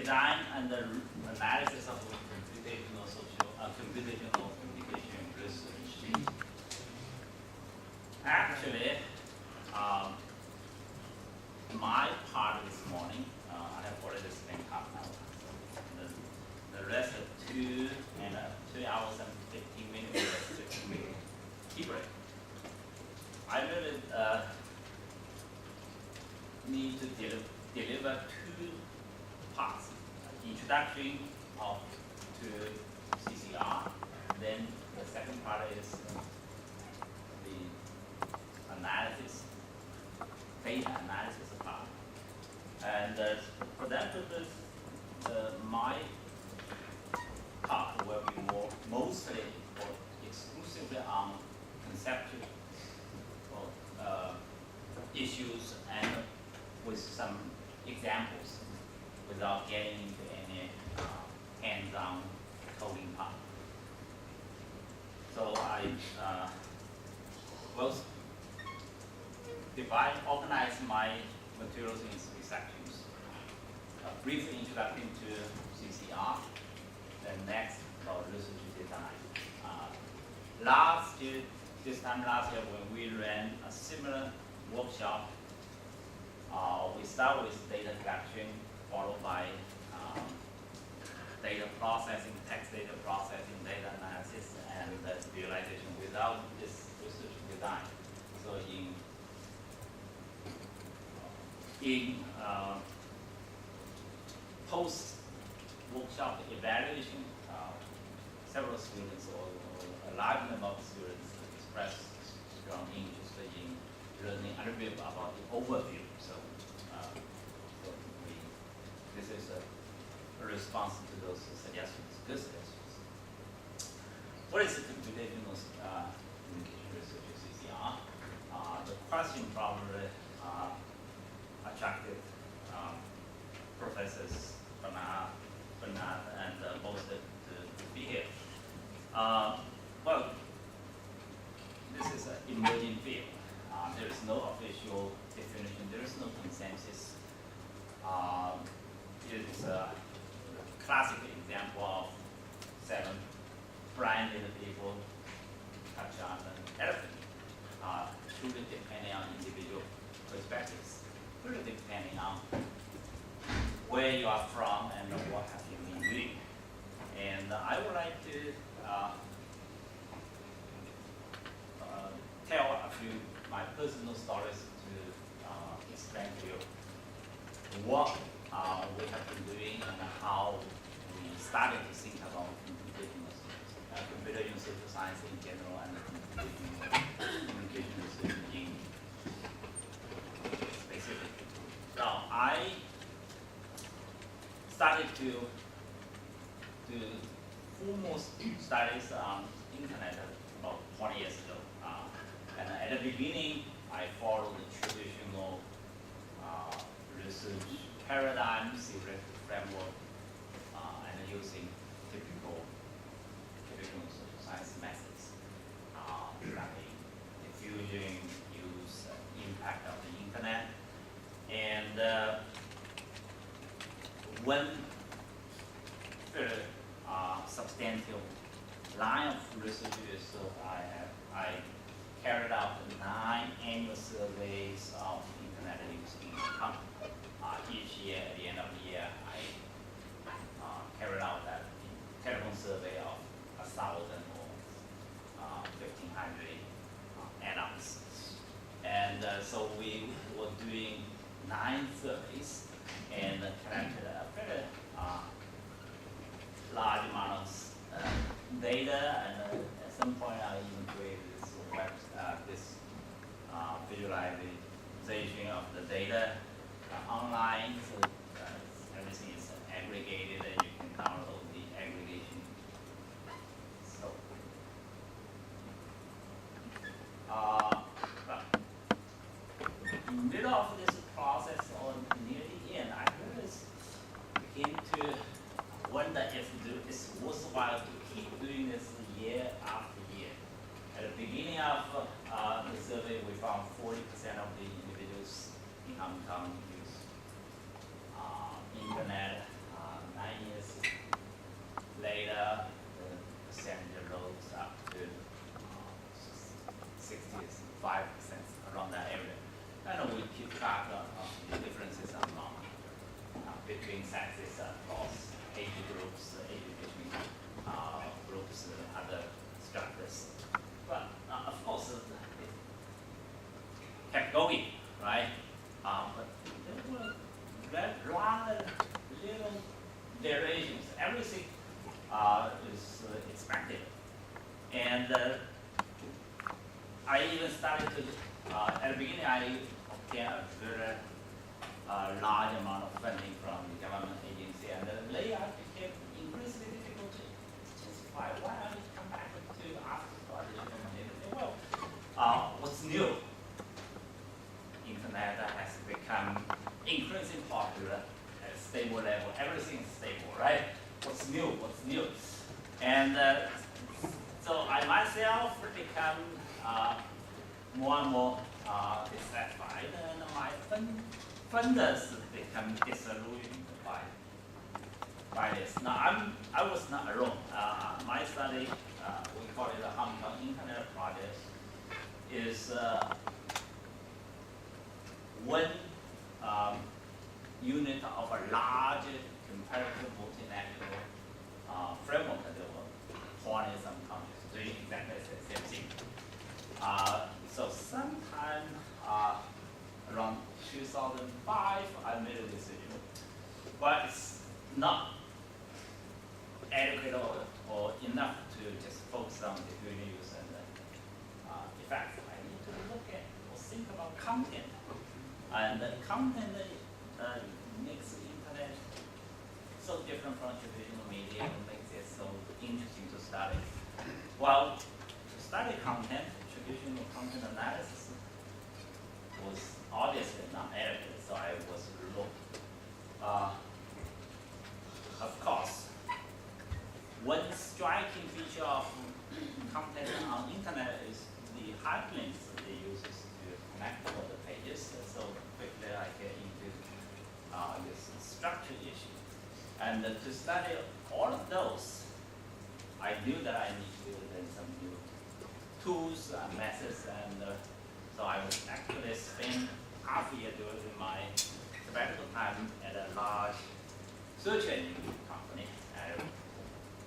design and the analysis of computational communication research. Actually, my part this morning, I have already spent half an hour. The rest of 2 hours and 15 minutes, 15 minutes tea break. I really need to deliver 2 parts: introduction to CCR. Then the second part is the analysis, data analysis part. And for that purpose, my part will be mostly or exclusively on conceptual issues and with some examples, without getting into any hands-on coding part. So I will organize my materials in 3 sections. A brief introduction to CCR, then next about research design. This time last year when we ran a similar workshop, we start with data collection, followed by data processing, text data processing, data analysis, and visualization without this research design. So in post-workshop evaluation, several students or a large number of students expressed strong interest in learning a little bit about the overview. So, this is a response to those suggestions, good suggestions. What is the computational communication research, CCR? The question probably attracted professors Bernard and both to be here. Well, this is an emerging field. There is no official definition. There is no consensus. It is a classic example of 7 blinded people touch on an elephant, truly depending on individual perspectives, really depending on where you are from and what have you been doing. And I would like to tell a few my personal stories to explain to you what we have been doing and how we started to think about computational social science in general and communication research in specific. Now, I started to foremost studies on internet about 20 years ago. And at the beginning, I followed the traditional research paradigm, theoretic framework, and using typical social science methods, like diffusion, use, impact of the internet. And one substantial line of research is I carried out 9 annual surveys of internet use in the country. Each year, at the end of the year, I carried out that telephone survey of 1,000 or 1,500 adults. And so we were doing 9 surveys and collected a very large amount of data, and at some point I even created this visualization of the data online, so everything is aggregated and you can download the aggregation. So, in the middle of this process, or near the end, I just begin to wonder if it's worthwhile to keep doing this year after year. At the beginning of the survey, we found 40% of the individuals in Hong Kong use internet 5% around that area. And we keep track of the differences among between sexes across age groups, age between groups, other structures. But of course, it kept going, right? But there were rather little variations. Everything is expected. And I even started to, at the beginning, I obtained a very large amount of funding from the government agency, and later it became increasingly difficult to justify why I need to come back to ask for additional money. Well, what's new? Internet has become increasingly popular at a stable level. Everything is stable, right? What's new? What's new? And so I myself become more and more dissatisfied, and my funders become disillusioned by this. Now I was not alone. My study, we call it the Hong Kong Internet Project, is one unit of a large comparative multinational framework that were 20-some countries doing exactly the same thing. So sometime around 2005, I made a decision, but it's not adequate or enough to just focus on the good use and effects. I need to look at or think about content, and the content makes the internet so different from traditional media and makes it so interesting to study. Well, to study content, traditional content analysis was obviously not adequate, so I was looked. Of course, one striking feature of content on internet is the hyperlinks that it uses to connect all the pages. So quickly I get into this structure issue. And to study all of those, I knew that I needed to learn some new tools and methods, and so I was actually spent half a year during my sabbatical time at a large search engine company,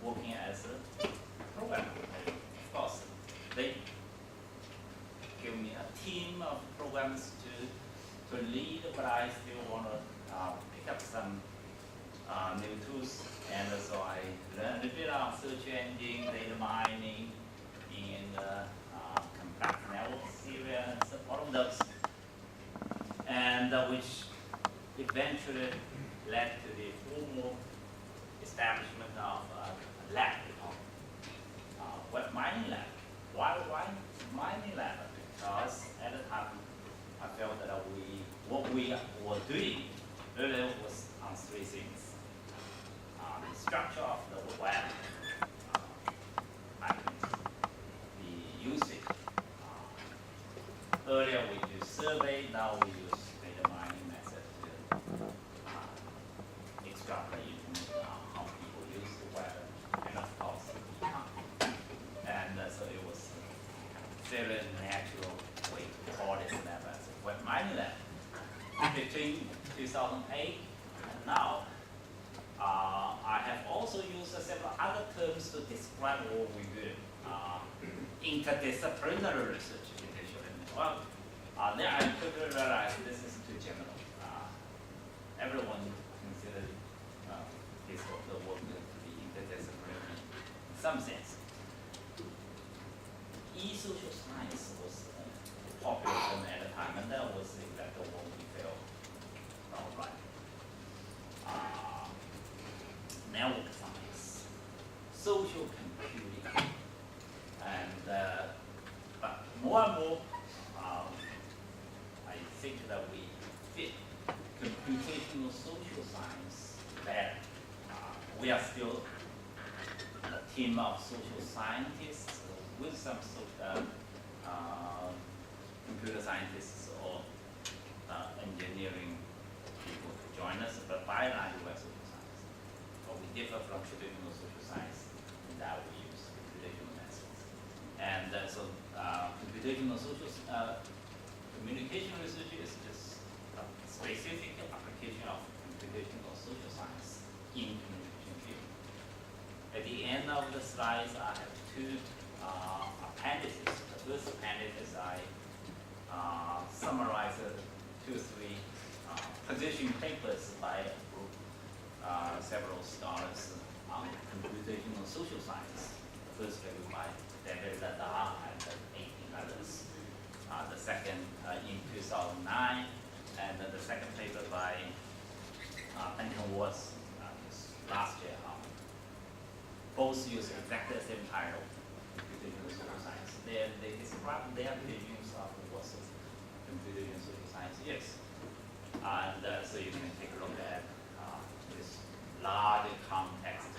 working as a programmer. Of course, they give me a team of programs to lead, but I still want to pick up some new tools, and so I learned a bit on search engine, data mining, and complex network theory, and so all of those, and which eventually led to the formal establishment of a lab called web mining lab. Why mining lab? Because at the time I felt that what we were doing really was on three things. The structure of the web, the usage. Earlier we used survey, now we use data mining method to extrapolate information on how people use the web, and of course the economy. And so it was a very natural way to call this lab as a web mining lab. Between 2008 and now, I have also used several other terms to describe what we do. Interdisciplinary research initially. Well, then I quickly realized this is too general. Everyone considers this the work to be interdisciplinary in some sense. E-social science was popular term at the time, and that was exactly what we felt right. Network science, social computing, and but more and more, I think that we fit computational social science better. We are still a team of social scientists with some computer scientists or engineering people to join us, but by and large we are social science. But we differ from traditional social science in that we use computational methods. And so computational social communication research is just a specific application of computational social science in communication field. At the end of the slides, I have two appendices. The first appendix, I summarize 2 or 3 position papers by a group, several scholars on computational social science. The first paper by David Zadar and 18 others. The second in 2009, and the second paper by Duncan Watts last year. Both use exactly the same title, computational social science. They describe their visions of what computational social science is. And so you can take a look at this large context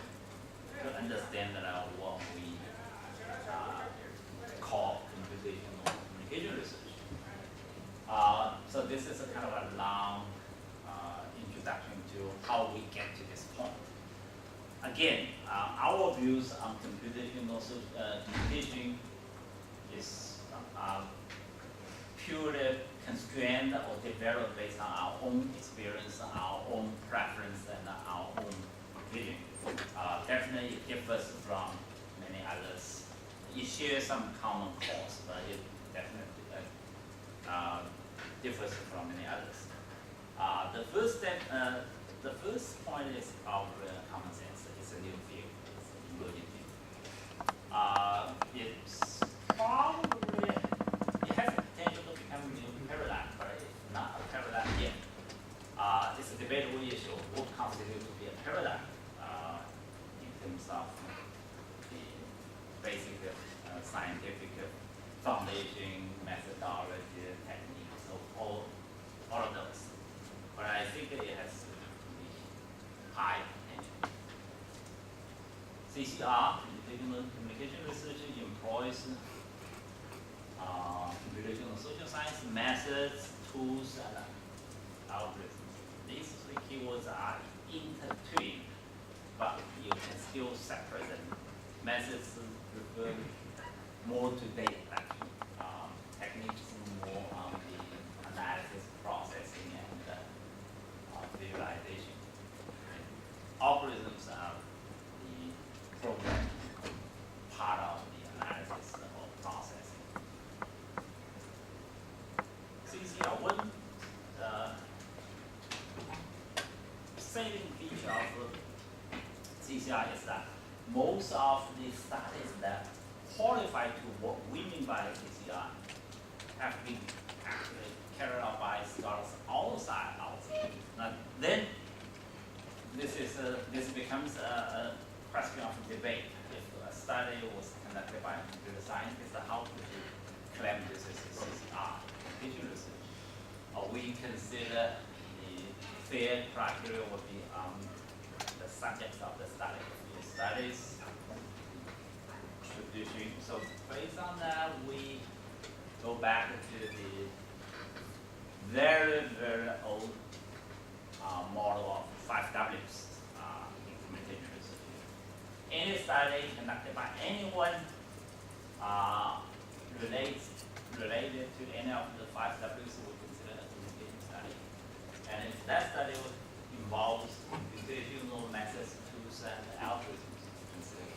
to understand what we call computational communication research. So this is a kind of a long introduction to how we get to this point. Again, our views on computational communication is purely constrained or developed based on our own experience, our own preference, and our own vision. Definitely it differs from many others. It shares some common cause, but it definitely differs from many others. The first point is our common sense. It's a new field. It's an emerging field. It's probably, it has the potential to become a new paradigm, but it's not a paradigm yet. It's a debatable issue. What constitutes to be a paradigm in terms of the basic scientific foundation, methodology, techniques, so all of those. But I think it has high potential. CCR, computational communication research, employs computational social science methods, tools, and algorithms. These 3 keywords are intertwined, but you can still separate them. Methods refer more to data collection, techniques more on the analysis, processing, and visualization. Algorithms are the program part of the analysis or processing. CCR, one saving feature of CCR is that most of the studies that qualify to what we mean by CCR have been actually carried out by scholars outside our field. Now, then this becomes a question of debate. If a study was conducted by a computer scientist, how could you claim this is CCR, computer research? Or we consider the fair criteria would be the subjects of the study. The studies tradition. So based on that, we go back to the very, very old model of 5 Ws implementation research. Any study conducted by anyone related to any of the 5 Ws we consider a implementation study. And if that study involves computational methods, tools, and algorithms, consider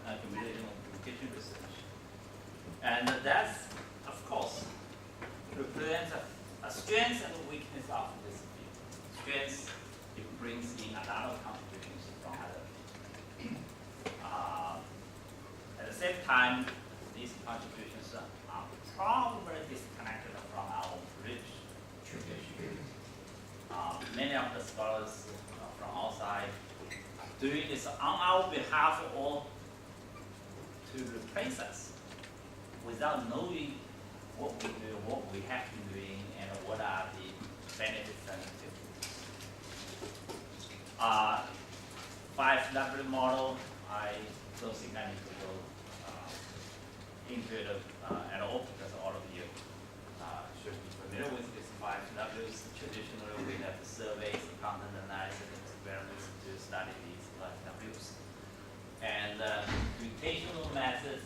computational communication research. And that's, of course, represents a strength and weakness of this field. Strength, it brings in a lot of contributions from other fields. At the same time, these contributions are probably disconnected from our rich tradition. Many of the scholars from outside are doing this on our behalf or to replace us without knowing what we do, what we have been doing, and what are the benefits and difficulties. 5W model, I don't think I need to go into it at all because all of you should be familiar with these 5Ws. Traditionally, we have surveys, content analysis, and experiments to study these 5Ws. And computational methods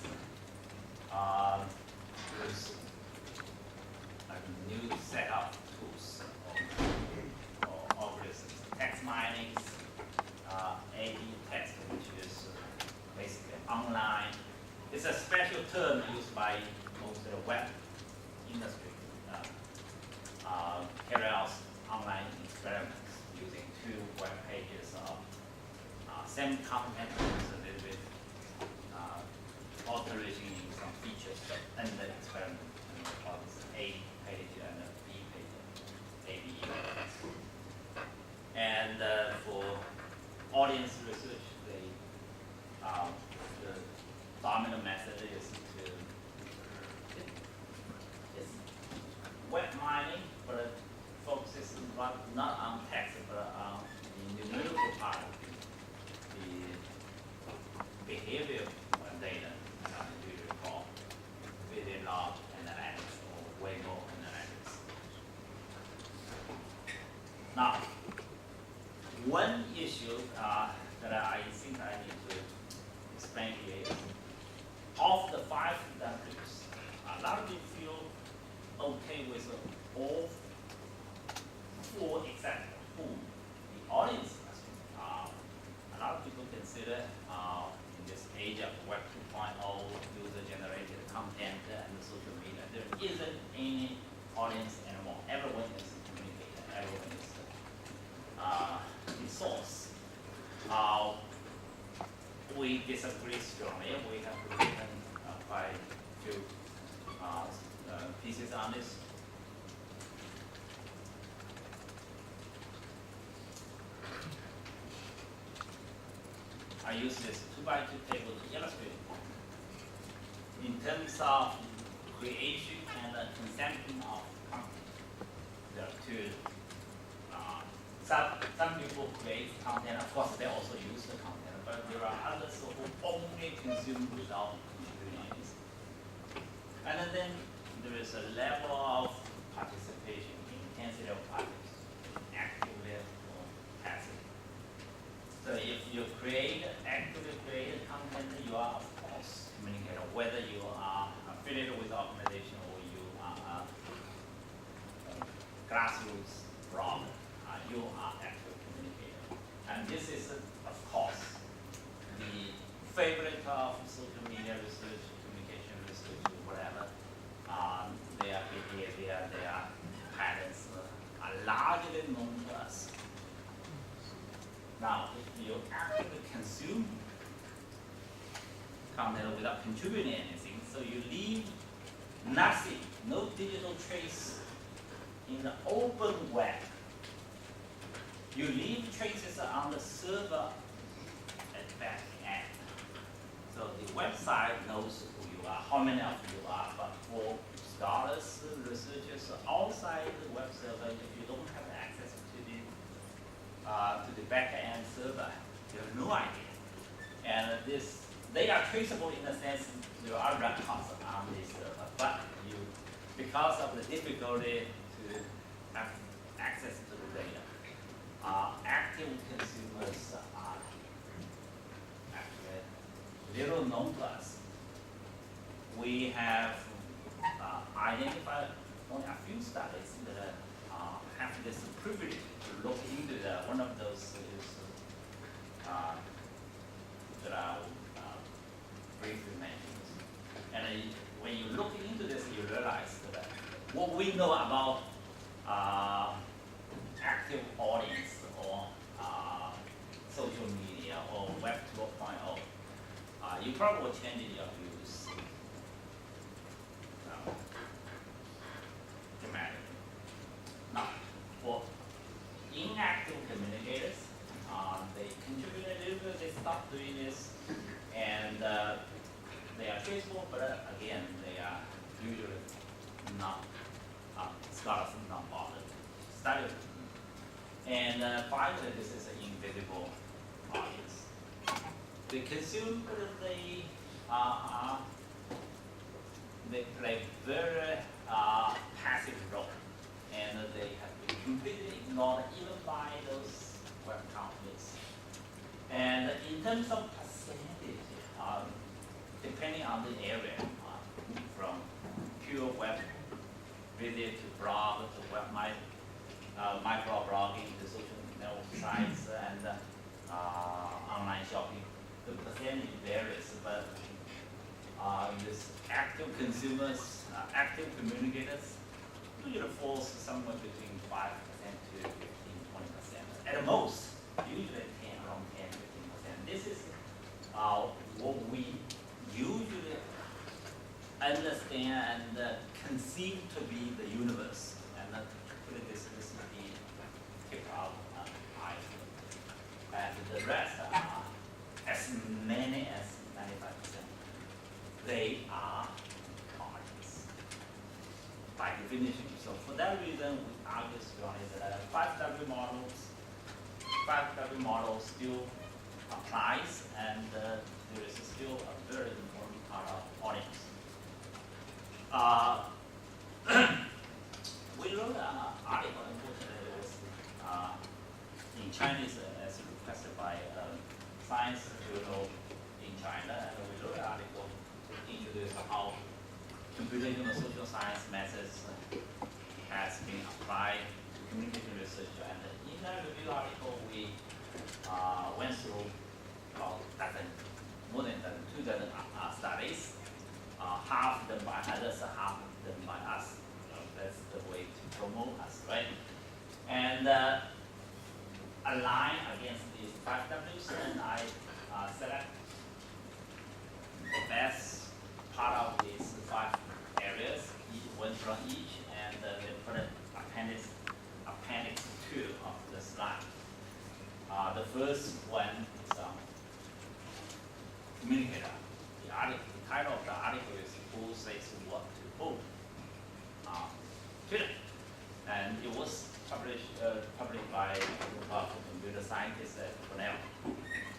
content is a little bit alteration in some features and the experiment. And we call this A page and B page, ABE. And for audience research, the dominant method is web mining, but focuses not on text, but on the numerical part, the behavior data, you recall, video log analytics or Weibo analytics. Now, one issue that I think I need to explain here is, of the 5 W, a lot of you feel okay with all 4 except whom the audience. A lot of people consider in this age of Web 2.0, user-generated content and social media, there isn't any audience anymore. Everyone is a communicator. Everyone is the source. We disagree strongly. We have written quite a few pieces on this. I use this 2x2 table to illustrate. In terms of creation and consumption of content, there are 2. Some people create content, of course they also use the content, but there are others who only consume without contributing it. And then there is a level of participation, intensity of participation, actively or passive. So if you actively create content, you are of course communicator, whether you are affiliated with the organization or you are a grassroots blog, you are active communicator. And this is, of course, the favorite of social media research, communication research, whatever. Their behavior, their patterns are largely known to us. Now, if you actively consume content without contributing anything, so you leave nothing, no digital trace in the open web. You leave traces on the server at the back end. So the website knows who you are, how many of you are, but for scholars, researchers outside the web server, if you don't have access to the back end server, you have no idea. And they are traceable in the sense there are records on this server, but because of the difficulty to have access to the data, active consumers are actually little known to us. We have identified only a few studies that have this privilege to look into one of those is that I will briefly mention. And when you look into this, you realize that what we know about active audience or social media or Web 2.0, you probably will change your views dramatically. Now, for inactive communicators, they contribute a little bit, they stop doing this, and they are traceable, but again, they are usually not, scholars not bothered to study it. And finally, this is an invisible audience. They consume, but they play very passive role, and they have been completely ignored even by those web companies. And in terms of percentage, depending on the area, from pure web video to blog to web microblogging to social network sites and online shopping, the percentage varies, but this active consumers, active communicators, usually falls somewhere between 5% to 15, 20%. At the most, usually around 10, 15%. This is be the universe, and this is the tip of iceberg. And the rest are as many as 95%. They are particles by definition. So for that reason, we argue strongly that 5W model still applies, and there is still a very important part of audience. We wrote an article, unfortunately, it was in Chinese as requested by Science Journal in China, and we wrote an article to introduce how computational social science methods has been applied to communication research. And in that review article, we went through more than 2 dozen studies, half done by others, half done by us. That's the way to promote us, right? And align against these 5 Ws, and I select the best part of these 5 areas, one from each, and they put an appendix 2 of the slide. The first one is communicator. The title of the article is "Who Says What to Who?" Twitter, and it was published by a group of computer scientists at Cornell.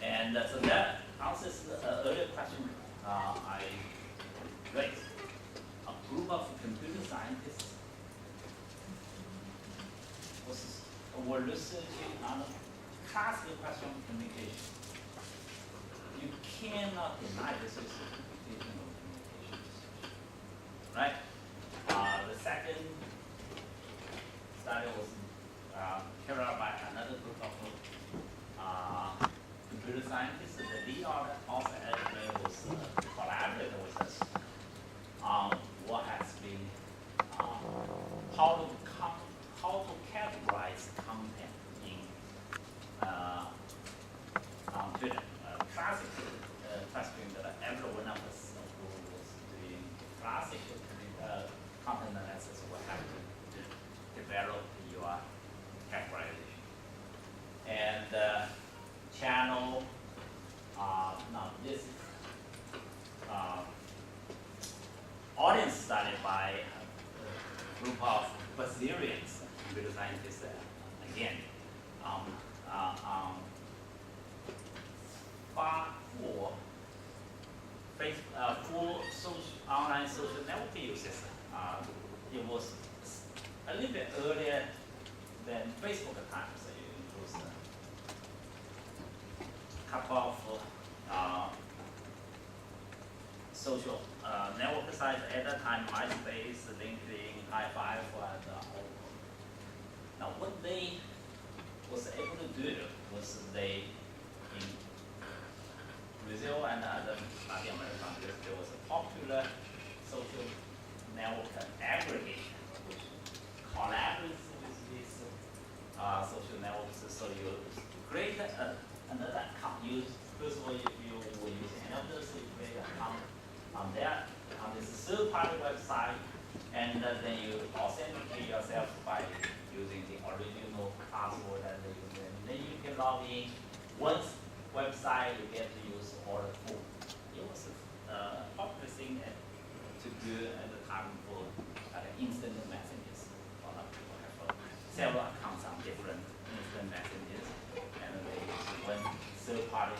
And so that answers the earlier question I raised. A group of computer scientists were researching on a classical question of communication. You cannot deny this is a computational communication research, right? The second study was carried out by another group of computer scientists. The lead author editor was collaborated with us on what has been how to categorize content in on Twitter. Classic question that every one of us who was doing classic content analysis will have to develop your categorization. And channel, now this is audience study by a group of Brazilians, computer scientists, again, for online social network users. It was a little bit earlier than Facebook at times. So it was a couple of social network sites at that time: MySpace, LinkedIn, High5, and all. Now, what they was able to do was they, in Brazil and other Latin American countries, there was a popular social network aggregation which collaborates with these social networks. So you create another account. First of all, if you were using any of those, you create an account on this third-party website, and then you authenticate yourself by using the original password and the user. And then you can log in. Once website, you get to use all the full. It was a popular thing to do at the time for instant messages. A lot of people have several accounts on different instant messages, and they use one third-party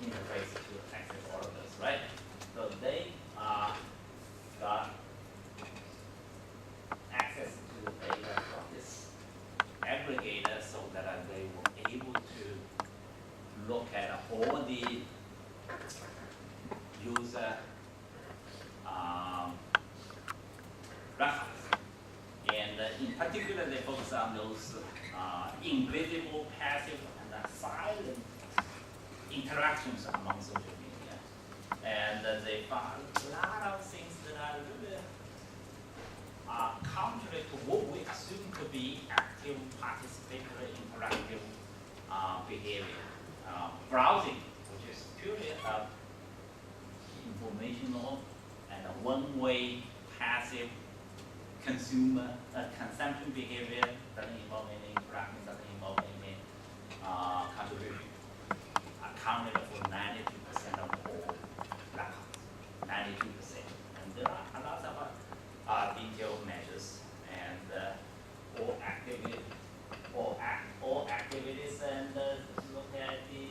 interface to access all of those, right? So they got access to the data from this aggregator, so that they were able to look at all the user records. And in particular, they focus on those invisible, passive, and silent interactions among social media. And they found a lot of things that are really contrary to what we assume to be active, participatory, interactive behavior. Browsing, which is purely informational and a one-way passive consumption behavior doesn't involve any interaction, doesn't involve any contribution, accounted for 92% of all records, 92%. And there are a lot of detailed measures and all activities and look at the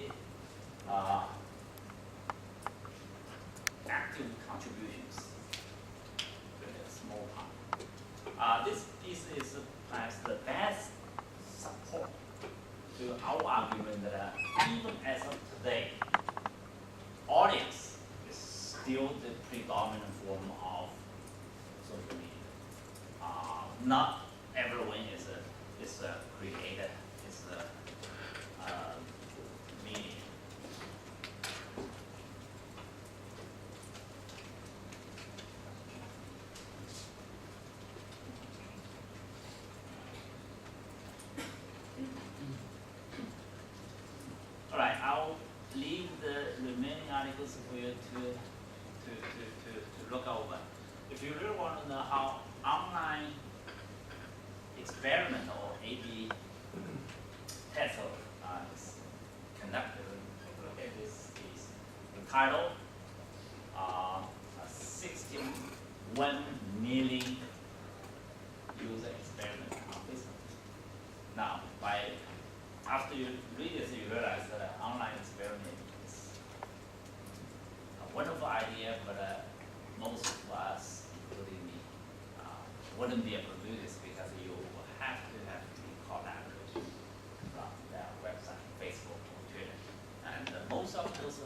active contributions to the small part. This piece is perhaps the best support to our argument that even as of today, audience is still the predominant form of social media. Not everyone is a creator, is a media. All right, I'll leave the remaining articles for you to look over. If you really want to know how online experiment or A/B test is conducted, take a look at this piece. The title: 61 million user experiment on Facebook. Now, after you read this, you realize that online experiment is a wonderful idea, but most of us, including me, wouldn't be able to do this because you will have to be collaboration from their website, Facebook, or Twitter. And most of those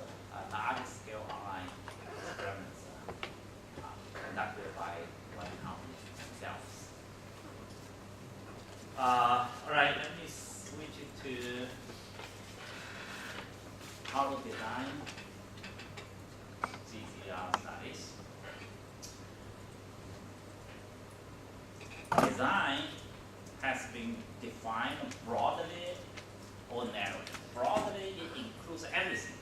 large-scale online experiments are conducted by one company themselves. All right, let me switch it to how to design CCR studies. Design has been defined broadly or narrowly. Broadly, it includes everything.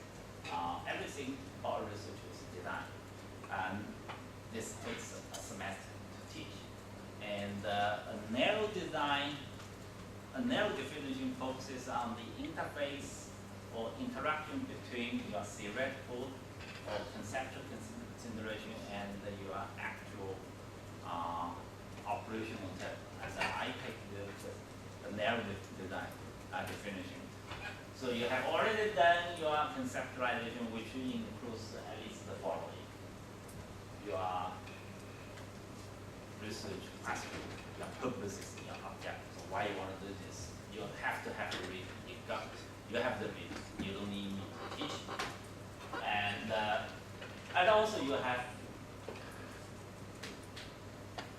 Everything about research is design. And this takes a semester to teach. And a narrow definition focuses on the interface or interaction between your theoretical or conceptual consideration and your actual operational test. As I take the narrow design definition. So you have already done your conceptualization, which includes at least the following: your research question, your purposes, your object. So why you want to do this? You have to have the reason. You have the reason. You don't need me to teach. And also you have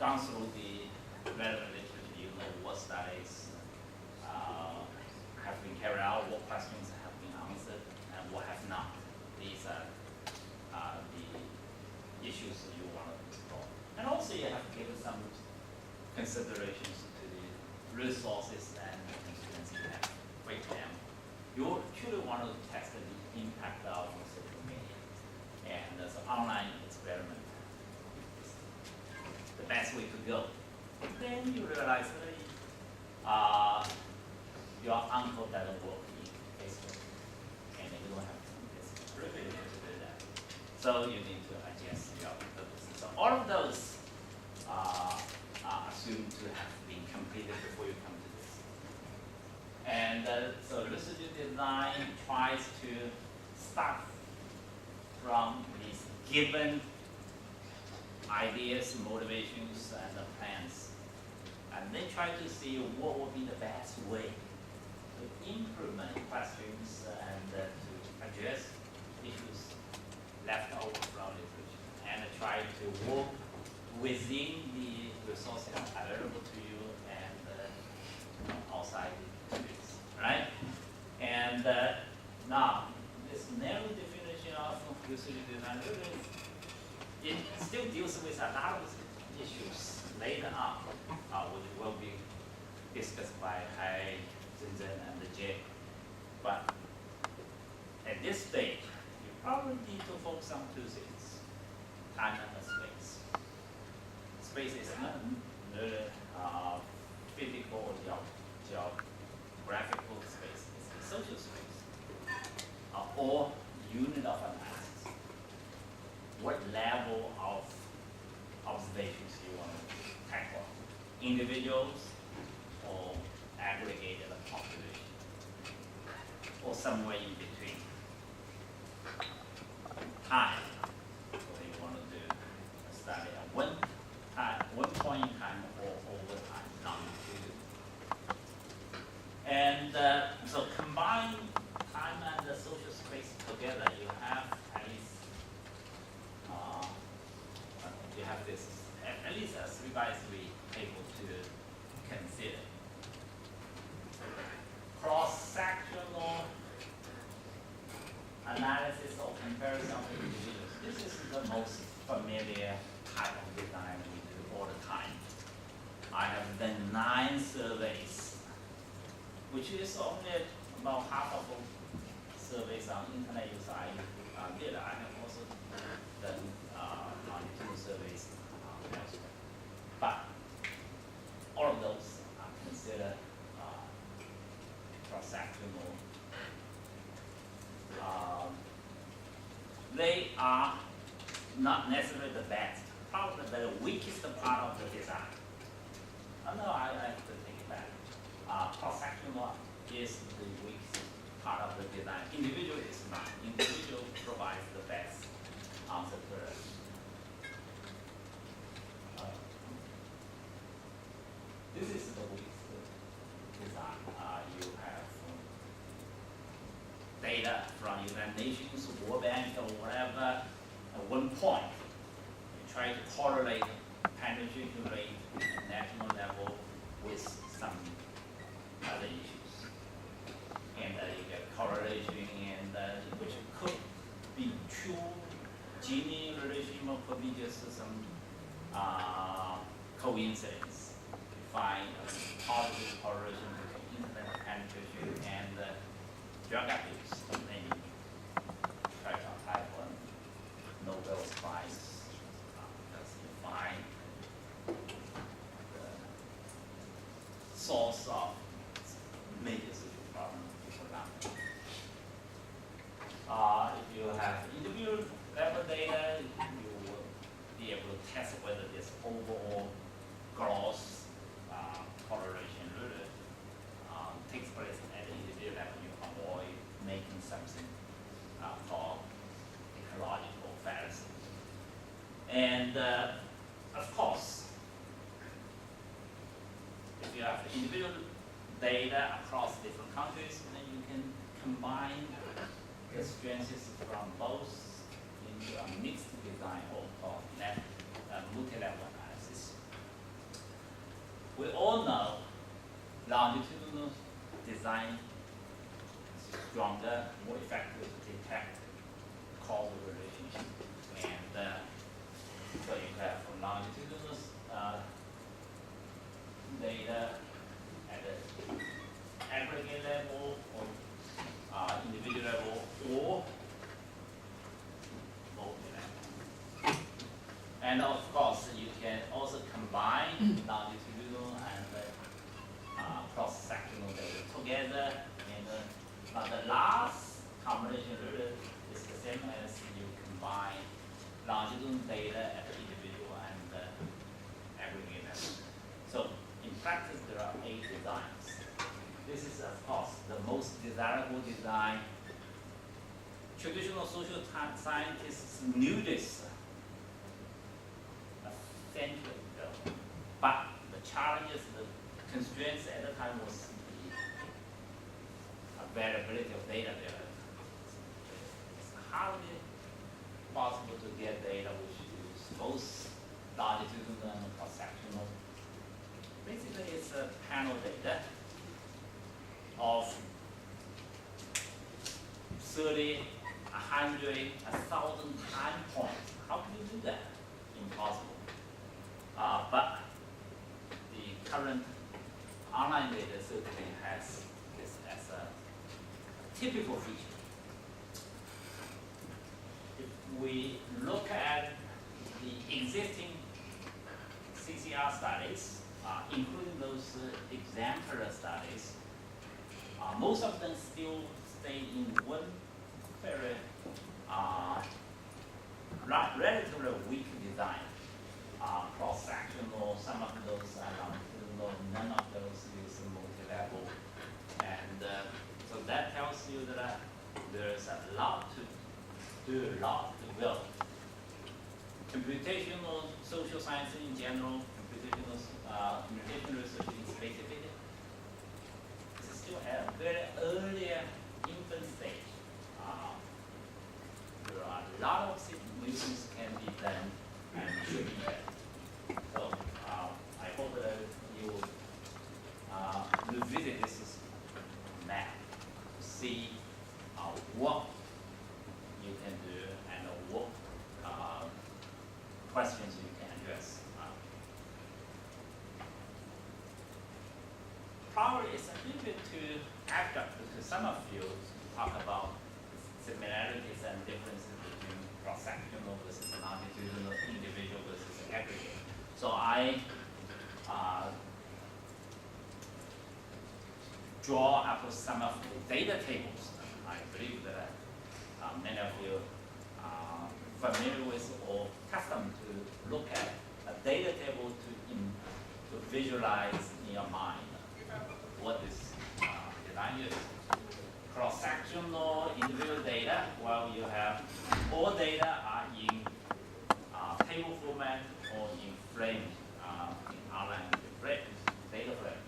gone through the relevant literature. You know what studies have been carried out, what questions have been answered, and what have not. These are the issues that you want to explore. And also you have given some considerations to the resources and constraints you have. For example, you truly want to test the impact of social media. And so online experiment is the best way to go. Then you realize that your uncle doesn't work in Facebook, and you don't have this privilege to do that. So you need to adjust your purposes. So all of those are assumed to have been completed before you come to this. And so research design tries to start from these given ideas, motivations, and plans, and then try to see what would be the best way to implement questions and to address issues left over from literature, and try to work within the resources available to you and outside the space, right? And now, this narrow definition of research design really, it still deals with a lot of issues later on, which will be discussed by Hai, Zhen, and Jay. But at this stage, you probably need to focus on two things: time and space. Space is not individuals or aggregated population, or somewhere in between. Time, so you want to do a study at one point in time or over time, longitude. And so combine time and the social space together, you have at least this at least a 3x3 table to consider. Cross-sectional analysis or comparison of individuals. This is the most familiar type of design we do all the time. I have done 9 surveys, which is only about half of the surveys on internet use I did. I have also done longitudinal surveys elsewhere. But all of those are considered cross-sectional. They are not necessarily the best, probably the weakest part of the design. Oh, no, I have to take it back. Cross-sectional is the weakest part of the design. Individual is not. Individual provides the best answer to it. This is the weakest design. You have data from examinations, World Bank, or whatever. At one point, you try to correlate penetration rate at national level with some other issues. And you get correlation, and which could be true Gini relation or could be just some coincidence. You find a positive correlation between internet penetration and drug abuse. And then you try to apply for Nobel Prize because you find the source of major social problem for that. If you have individual level data, you will be able to test whether this overall gross correlation really takes place at the individual level. You avoid making something for ecological fallacy. And of course, if you have individual data across different countries, then you can combine the strengths from both into a mixed design or multi-level analysis. We all know longitudinal design is stronger, more effective to detect causal relationship. And so you have longitudinal data at the aggregate level or individual level or multi-level. And of course, you can also combine longitudinal and cross-sectional data together. And the last combination really is the same as you combine longitudinal data at the individual and aggregate level. So in practice, there are 8 designs. This is, of course, the most desirable design. Traditional social scientists knew this a century ago, but the challenges, the constraints at the time was the availability of data there. It's hardly possible to get data which is both longitudinal and cross-sectional. Basically, it's a panel data of 30, 100, 1,000 time points. How can you do that? Impossible. But the current online data certainly has this as a typical feature. If we look at the existing CCR studies, including those exemplar studies, most of them still stay in one very relatively weak design, cross-sectional. Some of those are longitudinal do a lot to build. Computational social science in general, computational research in specific, this is still at a very early infant stage. There are a lot of new things can be done and should be done. So I hope that you revisit this map to see what you can do and what questions you can address. Probably it's a little bit too abstract because some of you talk about similarities and differences between cross-sectional versus longitudinal, individual versus aggregate. So I draw up some of the data tables. I believe that many of you are familiar with or accustomed to look at a data table to visualize in your mind what this design is. Cross-sectional individual data, well, you have all data are in table format or in frame, in outline frame, data frame.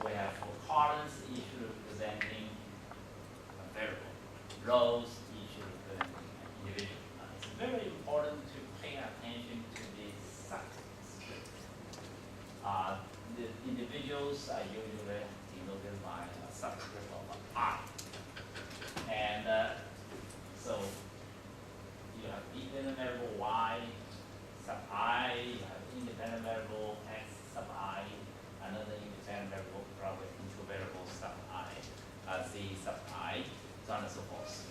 We have columns, each representing a variable, rows, each representing an individual. It's very important to pay attention to the subscript. The individuals are usually denoted by a subscript of I. And so you have independent variable y sub I, you have independent variable x sub I, another independent variable, probably into variable sub I, z sub I, so on and so forth.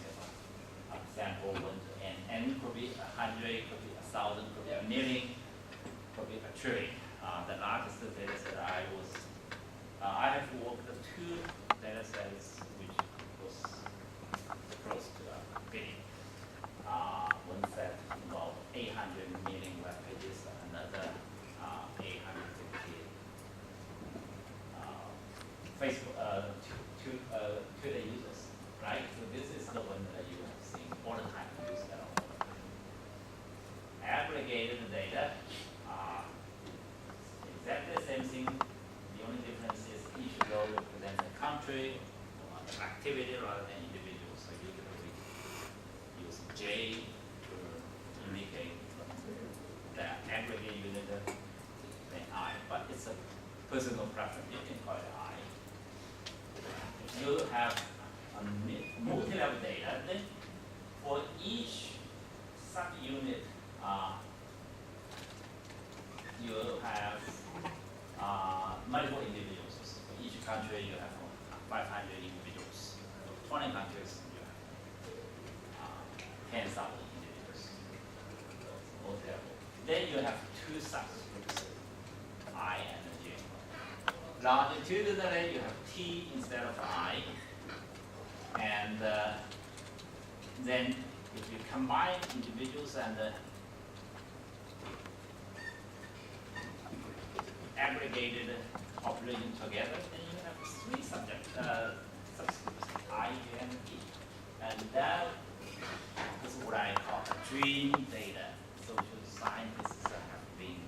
Example 1 to n. N could be 100, could be 1,000, could be a million, could be a trillion. The largest data set I have worked two data sets which was close to a billion. One set involved 800 million web pages, another 850 Facebook Twitter users, right? So this is the one that you have seen all the time. Use that all the time. Aggregated data, exactly the same thing. The only difference is each row represents a country or activity rather than individual. So usually we use J to indicate the aggregate unit than I, but it's a personal preference. You can call it I. If you have a multi-level data, then for each subunit, you have multiple individuals. For each country, you have 500 individuals. For 20 countries, you have 10,000 individuals. Multi-level. Then you have two subgroups, I and J. Longitudinally, you have T instead of I. And then if you combine individuals and aggregated population together, then you have three subgroups, I, J, and T. And that is what I call dream data. Social scientists have been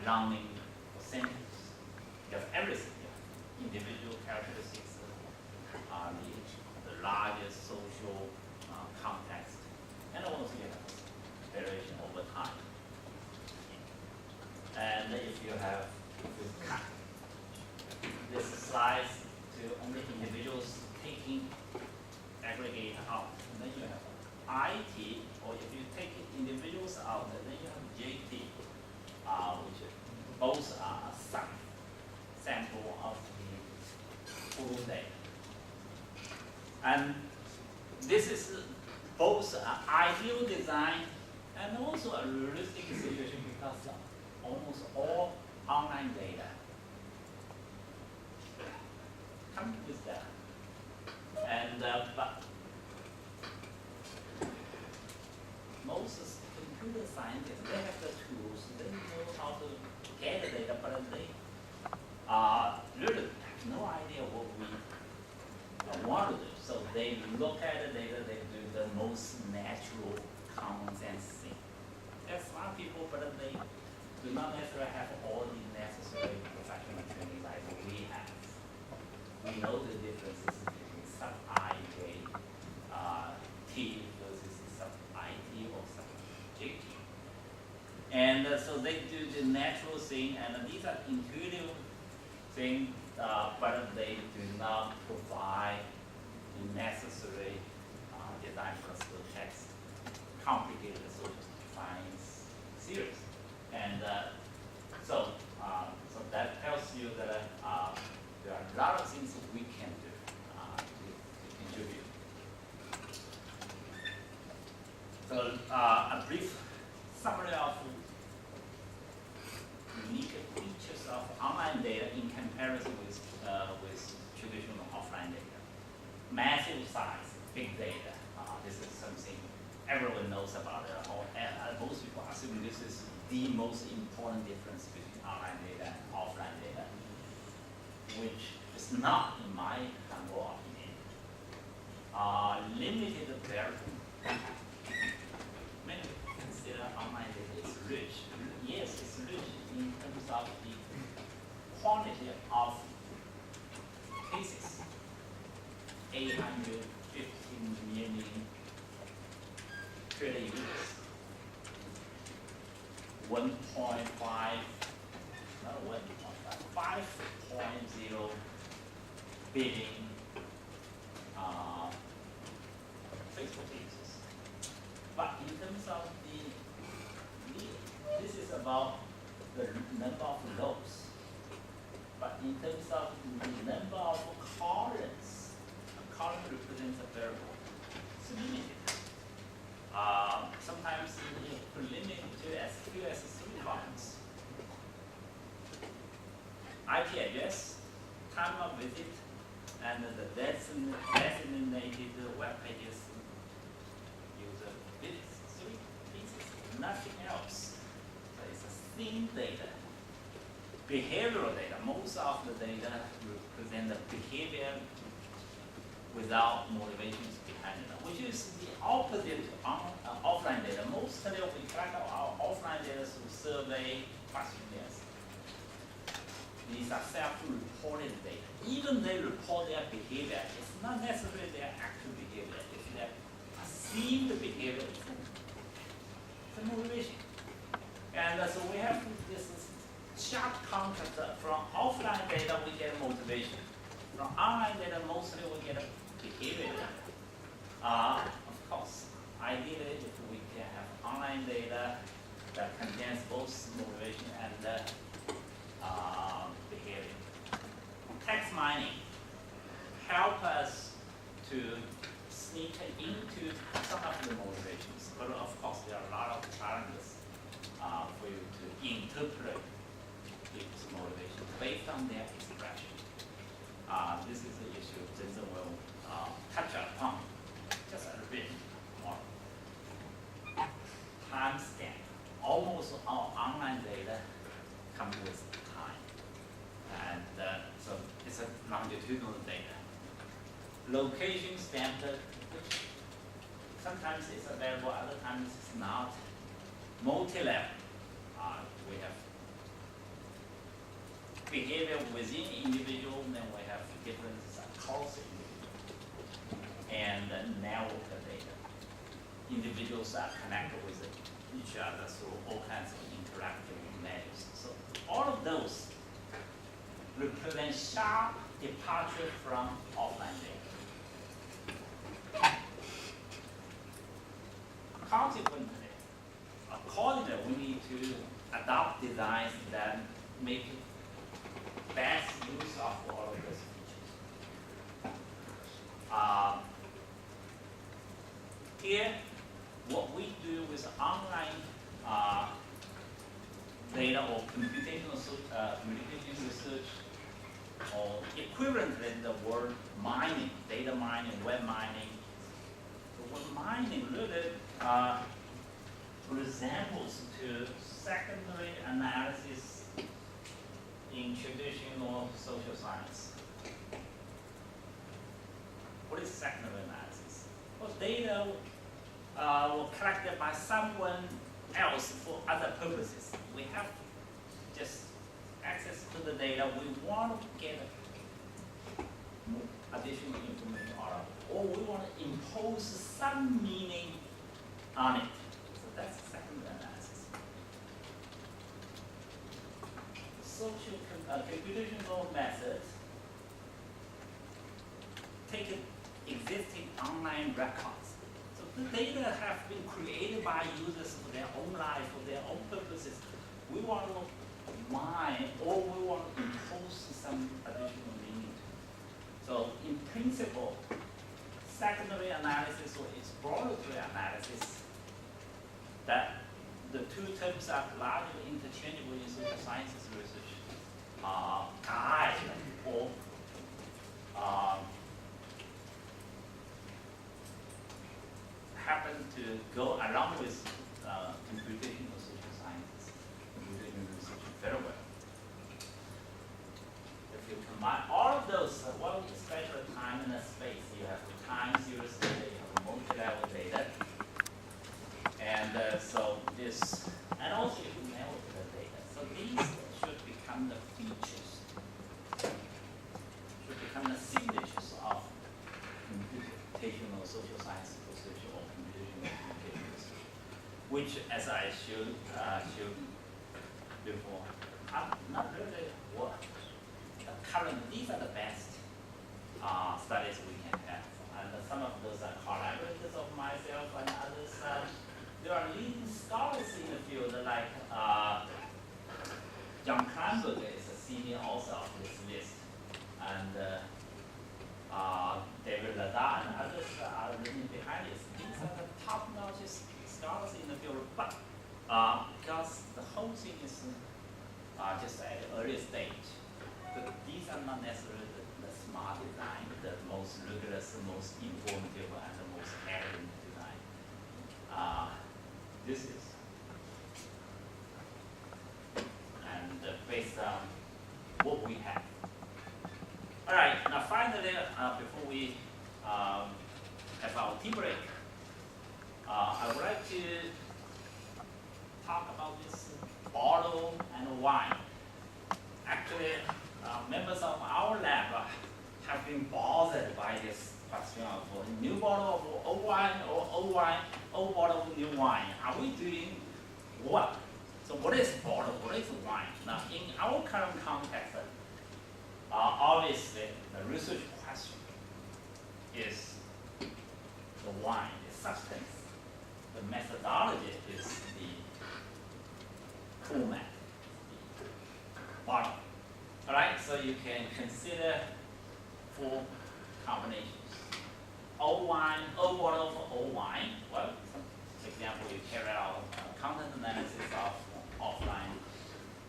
learning for centuries. You have everything. You have individual characteristics, the largest social context, and also you have variation over time. And if you cut this slice to only individuals taking aggregate out, and then you have IT, or if you take individuals out, then you have JT, which both are a sample of the full data. And this is both an ideal design and also a realistic situation because almost all online data come with that. And but most computer scientists, they have the tools, they know how to get the data, but they really have no idea what we want to do. So they look at the data, they do the most do not necessarily have all the necessary professional training like we have. We know the differences between sub-IJ T versus sub-IT or sub-JT. And so they do the natural thing, and these are intuitive things, but they do not provide the necessary design principle text, complicated social science series. And so that tells you that there are a lot of things we can do to contribute. So a brief summary of unique features of online data in comparison with traditional offline data. Massive size, big data. This is something everyone knows about it. Most people assume this is the most important difference between online data and offline data, which is not, in my humble opinion. Limited variable. Many people consider online data is rich. Yes, it's rich in terms of the quantity of cases. 815 million trillion units. 5.0 billion Facebook users. But in terms of this is about the number of rows. But in terms of the number of columns, a column represents a variable. It's limited. Sometimes you could limit to as few as 3 columns. IP address, time of visit, and the designated web pages user visits. 3 pieces, nothing else. So it's a thin data. Behavioral data, most of the data represent the behavior without motivations behind it, which is the opposite to offline data. Mostly we collect our offline data through survey, questionnaires. These are self-reported data. Even they report their behavior, it's not necessarily their actual behavior, it's their perceived behavior. It's a motivation. And so we have this sharp contrast. From offline data, we get motivation. From online data, mostly we get behavior data. Of course, ideally, if we can have online data that contains both motivation and behavior. Text mining help us to sneak into some of the motivations, but of course, there are a lot of challenges for you to interpret its motivation based on their expression. This is the issue Jonathan will touch upon just a bit more. Timestamp. Almost all online data comes with time. And so it's a longitudinal data. Location stamped, which sometimes is available, other times it's not. Multi-level. We have behavior within individual, then we have differences across individual. And network data. Individuals are connected with each other through all kinds of interactive measures. So all of those represent sharp departure from offline data. Consequently, accordingly, we need to adopt designs that make best use of all of those features. Here, what we do with online data or communication research, or equivalently the word mining, data mining, web mining. The word mining really resembles to secondary analysis in traditional social science. What is secondary analysis? Well, data were collected by someone else for other purposes. We have just access to the data. We want to get additional information out of it, or we want to impose some meaning on it. So that's the second analysis. Social computational methods take existing online records. So the data have been created by users for their own life, for their own purposes. We want to mine, or we want to impose some additional meaning. So in principle, secondary analysis or exploratory analysis, that the two terms are largely interchangeable in social sciences research, guide or happen to go along with computational social sciences, computational research very well. If you combine all of those, well, especially time and space, you have the time series data, you have multi-level data, and so this, and also you can narrow the data. So these should become the features, should become the signatures of computational social science research or computational communication research, which, as I showed before, are not really what current. These are the best studies we can have, and some of those are collaborators of myself and others. There are leading scholars in the field, like John Kramberger is a senior author of this list, and David Lada and others are written behind this. These are the top-notch scholars in the field, but because the whole thing is just at an early stage, but these are not necessarily the smart design, the most rigorous, the most informative, and the most elegant design. This is, and based on what we have. All right, now finally, before we have our tea break, I would like to talk about this bottle and wine. Actually, members of our lab have been bothered by this question of new bottle of old wine or old bottle of new wine. Are we doing what? So what is bottle? What is wine? Now, in our current context, obviously the research question is the wine, the substance. The methodology is the format, the bottle. All right, so you can consider 4 combinations. Old wine, old bottle for old wine. Well, for example, you carry out content analysis of offline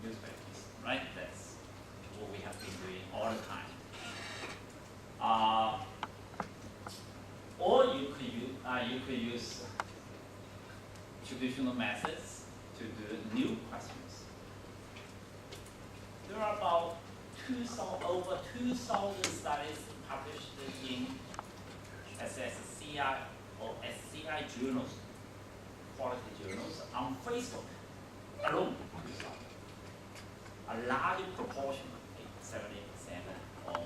newspapers, right? That's what we have been doing all the time. Or you could use traditional methods to do new questions. There are about over 2,000 studies published in SSCI or SCI journals, quality journals, on Facebook alone. A large proportion, 70%, are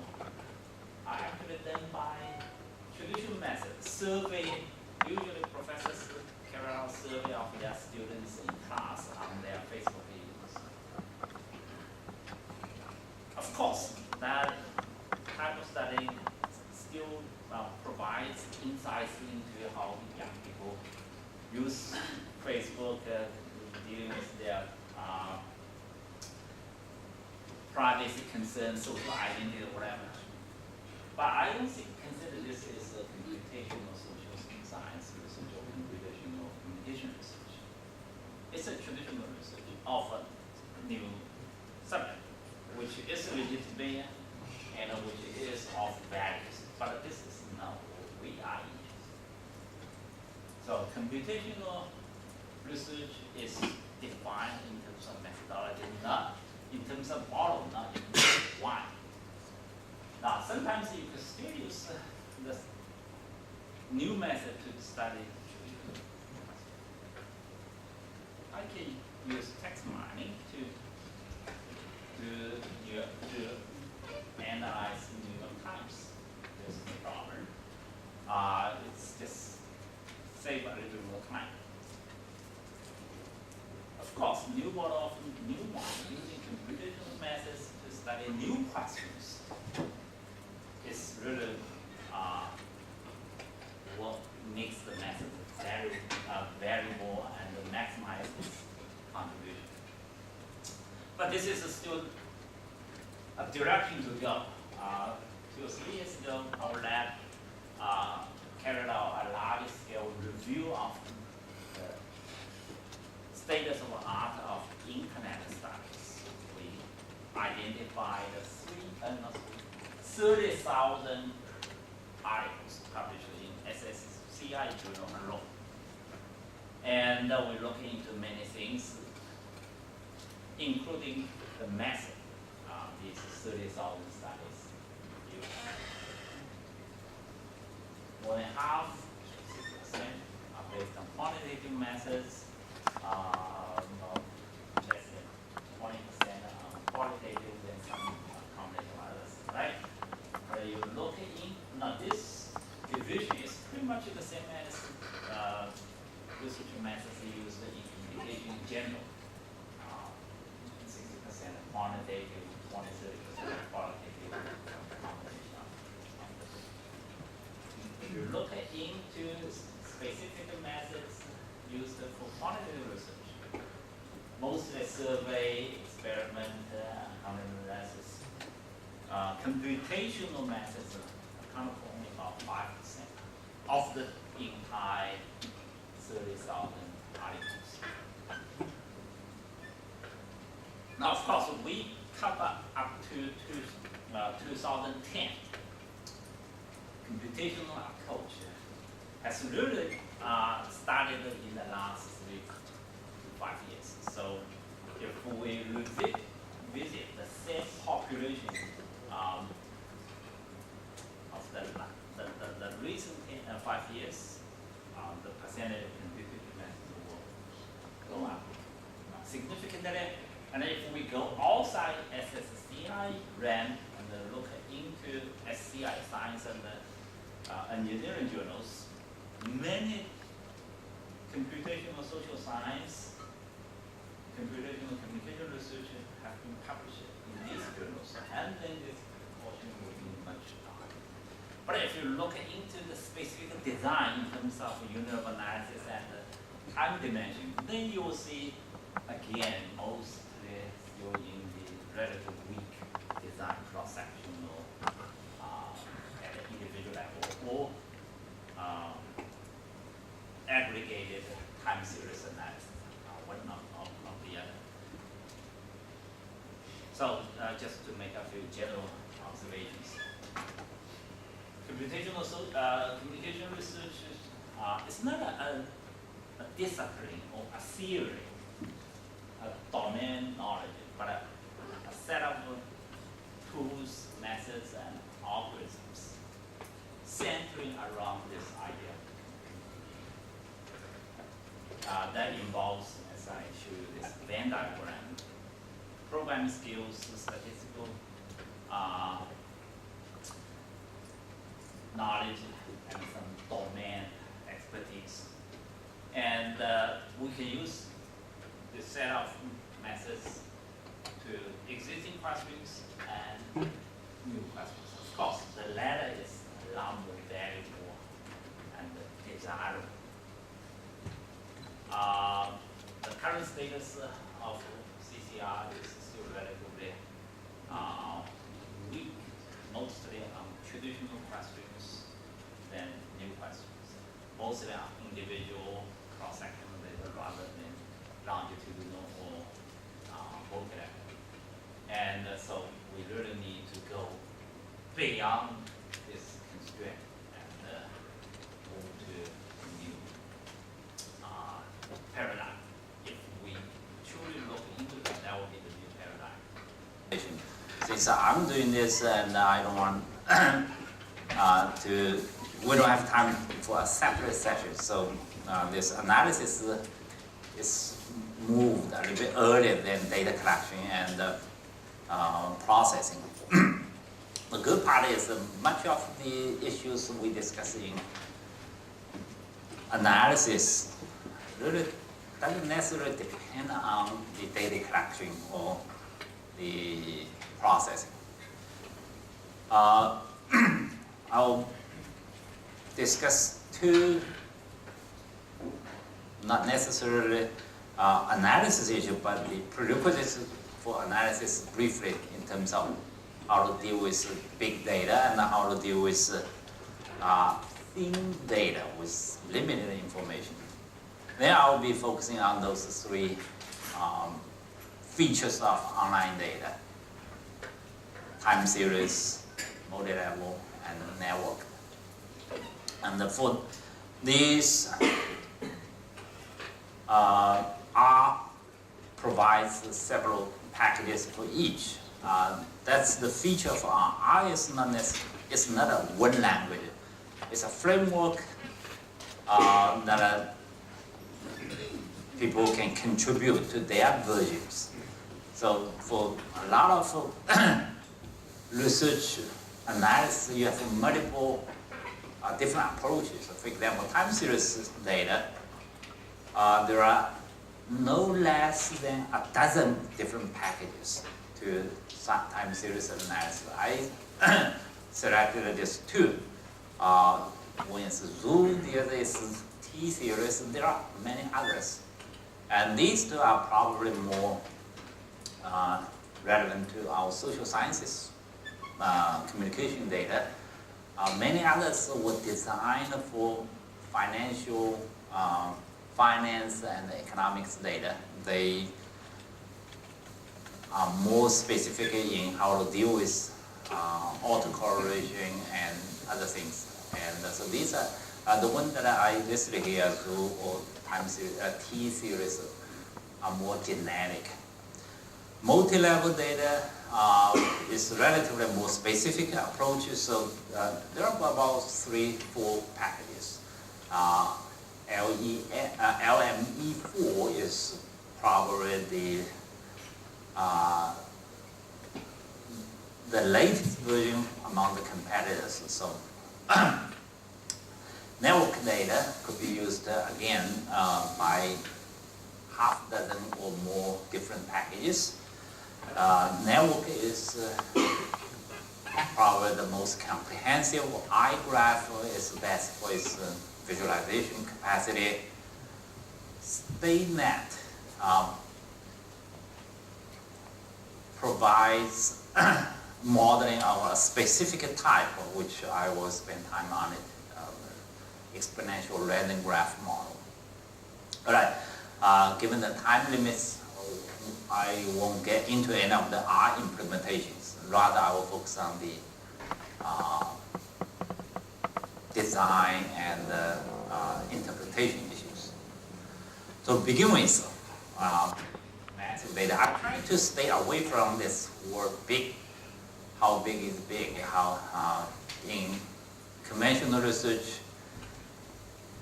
actually done by traditional methods. Survey, usually professors carry out survey of their students in class on their Facebook pages. Of course, that type of study still provides insights into how young people use Facebook, dealing with their privacy concerns, social identity, or whatever. But I don't consider this as a computational social science research or computational communication research. It's a traditional research of a new subject, which is legitimate and which is of values. But this is not what we are interested in. So computational research is defined in terms of methodology, not in terms of model, not in terms of why. Now, sometimes you can still use the new method to study. I can use text mining to to analyze New York Times. There's no problem. It's just save a little more time. Of course, new model of new one using computational methods to study new questions is really what makes the method very variable and maximize its contribution. But this is still a direction to go. 2 or 3 years ago, our lab carried out a large-scale review of the status of art of internet studies. We identified 30,000 articles published in SSCI journal alone. And we look into many things, including the method these 30,000 studies use. More than half, 60%, are based on quantitative methods, less than 20% on qualitative, and some combination of others, right? But you look in, now this division is pretty much the same as research methods used in indication in general. 60% quantitative, 20-30% qualitative combination of the two. If you look into specific methods used for quantitative research, mostly survey, experiment, common analysis, computational methods account for only about 5% of the entire 30,000 articles. Now, of course, we cover up to 2010. Computational approach has really started in the last 3 to 5 years. So, if we visit the same population of the recent 5 years, the percentage of computational methods will go up significantly. And if we go outside SSCI RAM and look into SCI science and engineering journals, many computational social science, computational communication research have been published in these journals, and then this portion will be much larger. But if you look into the specific design in terms of unit of analysis and time dimension, then you will see again mostly still in the relatively weak design cross-sectional at the individual level or aggregated time series analysis, one of the other. So just to make a few general observations. Computational research is not a discipline or a theory, a domain knowledge, but a set of tools, methods, and algorithms centering around this idea. That involves, as I show you this Venn diagram, programming skills, statistical knowledge, and some domain expertise. And we can use this set of methods to existing questions and new questions. Of course, the latter is a lot more valuable and desirable. The current status of CCR is still relatively weak, mostly on traditional questions than new questions, mostly on individual cross-sectional data rather than longitudinal or vocabulary. And so we really need to go beyond this constraint and move to a new paradigm. If we truly look into that, that will be the new paradigm. Since I'm doing this and I don't want we don't have time for a separate session, so this analysis is moved a little bit earlier than data collection, and processing. The good part is much of the issues we discuss in analysis really doesn't necessarily depend on the data collection or the processing. I'll discuss two, not necessarily analysis issue, but the prerequisites for analysis briefly in terms of how to deal with big data and how to deal with thin data with limited information. Then I'll be focusing on those three features of online data: time series, multi-level, and network. And for these provides several packages for each. That's the feature of R. R is not a one language. It's a framework that people can contribute to their versions. So for a lot of research analysis, you have multiple different approaches. For example, time series data, there are no less than a dozen different packages to time series analysis. I selected just two. One is Zhu, the other is T series. There are many others. And these two are probably more relevant to our social sciences communication data. Many others were designed for financial, finance and economics data. They are more specific in how to deal with autocorrelation and other things. And so these are the ones that I listed here, Zhu or time series, T series, are more generic. Multi-level data is relatively more specific approaches. So there are about 3-4 packages. LME4 is probably the latest version among the competitors. So network data could be used again by half dozen or more different packages. Network is probably the most comprehensive. iGraph is best for its visualization capacity. StateNet provides modeling of a specific type, which I will spend time on it, exponential random graph model. All right, given the time limits, I won't get into any of the R implementations. Rather, I will focus on the design and interpretation issues. So to begin with, massive data. I try to stay away from this word big. How big is big? How in conventional research,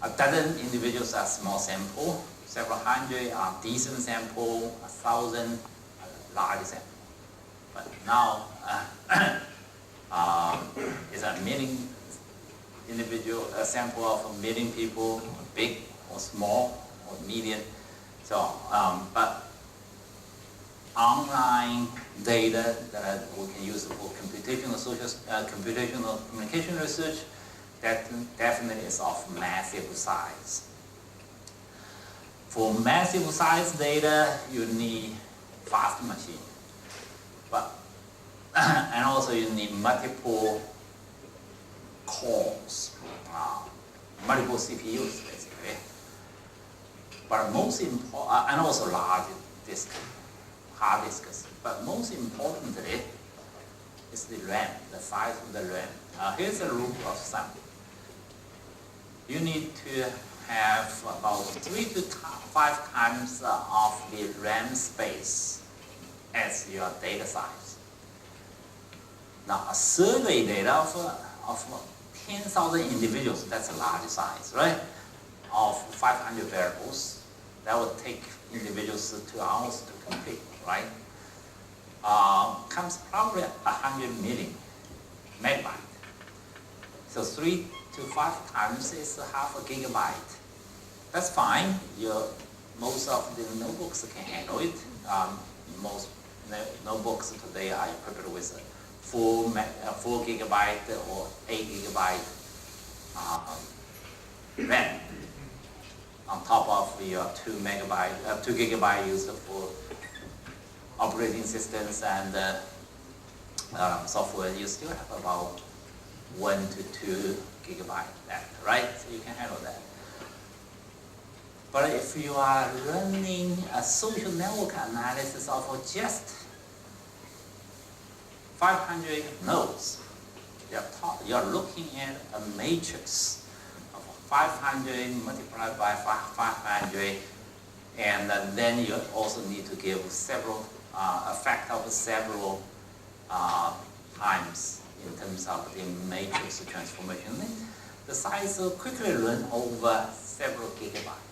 a dozen individuals are small sample, several hundred are decent sample, 1,000 large sample. But now it's a million individual, a sample of a million people, big or small or medium. So, but online data that we can use for computational communication research, that definitely is of massive size. For massive size data, you need fast machine, but and also you need multiple cores, multiple CPUs basically. But most important, and also large disk, hard disks. But most importantly, is the RAM, the size of the RAM. Here's a rule of thumb. You need to have about 3 to 5 times of the RAM space as your data size. Now, a survey data of 10,000 individuals, that's a large size, right? Of 500 variables, that would take individuals 2 hours to complete, right? comes probably 100 million megabyte. So 3 to 5 times is half a gigabyte. That's fine. Most of the notebooks can handle it. Most notebooks today are equipped with 4 gigabyte or 8 gigabyte RAM on top of your 2 gigabyte used for operating systems and software. You still have about 1 to 2 gigabyte left, right? So you can handle that. But if you are running a social network analysis of just 500 nodes, you're looking at a matrix of 500 multiplied by 500, and then you also need to give several a factor of several times in terms of the matrix transformation. The size will quickly run over several gigabytes.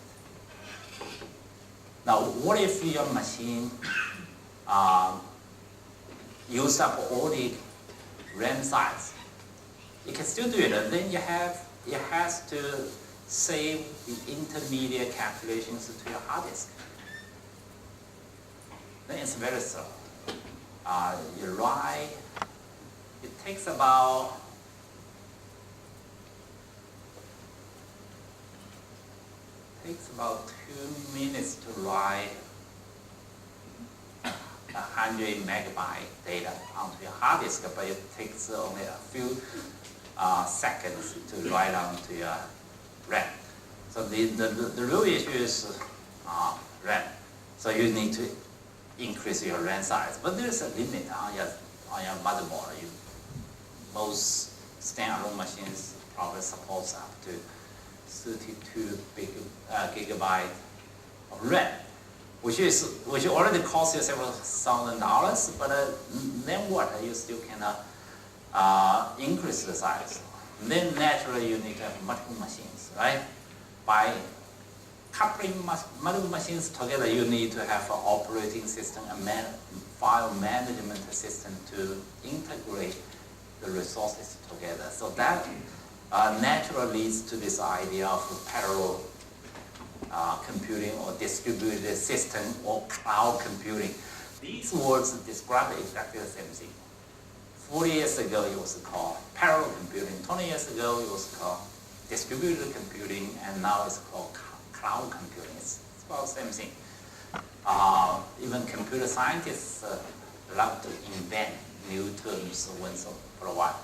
Now, what if your machine used up all the RAM size? You can still do it, and then it has to save the intermediate calculations to your hard disk. Then it's very slow. You write, it takes about takes about 2 minutes to write 100 megabyte data onto your hard disk, but it takes only a few seconds to write onto your RAM. So the real issue is RAM. So you need to increase your RAM size, but there's a limit on your motherboard. Most standalone machines probably support up to 32 gigabyte of RAM, which already costs you several $1,000. But then what? You still cannot increase the size. Then naturally you need to have multiple machines, right? By coupling multiple machines together, you need to have an operating system and file management system to integrate the resources together. So that naturally leads to this idea of parallel computing or distributed system or cloud computing. These words describe exactly the same thing. 40 years ago it was called parallel computing, 20 years ago it was called distributed computing, and now it's called cloud computing. It's about the same thing. Even computer scientists love to invent new terms once for a while.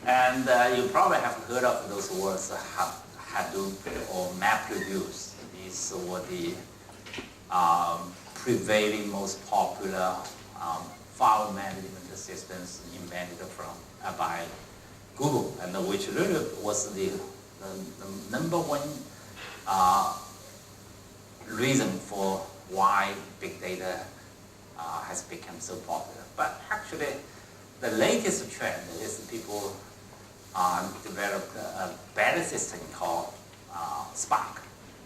And you probably have heard of those words, Hadoop or MapReduce. These were the prevailing, most popular file management systems invented by Google, and which really was the number one reason for why big data has become so popular. But actually, the latest trend is people developed a better system called Spark.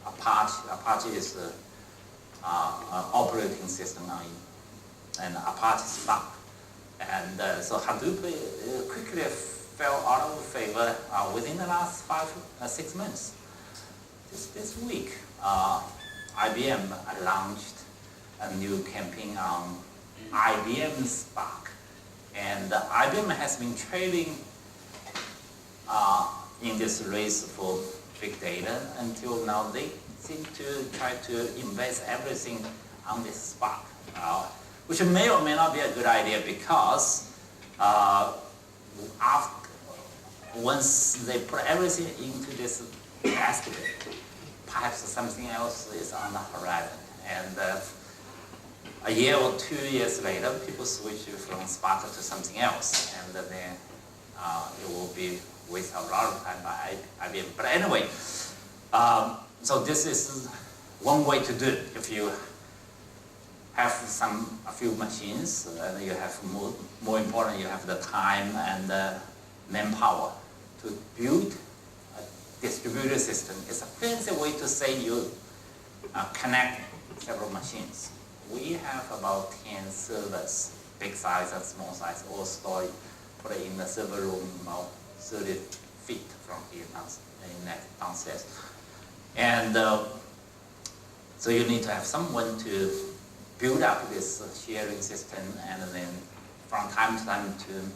Apache is an operating system and Apache Spark. And so Hadoop quickly fell out of favor within the last 6 months. This week, IBM launched a new campaign on IBM Spark. And IBM has been trailing in this race for big data until now. They seem to try to invest everything on this Spark, which may or may not be a good idea, because once they put everything into this basket, perhaps something else is on the horizon. And a year or 2 years later, people switch from Spark to something else, and then it will be waste a lot of time by IBM. But anyway, so this is one way to do it. If you have a few machines, and you have more important, you have the time and manpower to build a distributed system. It's a fancy way to say you connect several machines. we have about 10 servers, big size and small size, all stored, put it in the server room about 30 feet from here downstairs. And so you need to have someone to build up this sharing system and then from time to time to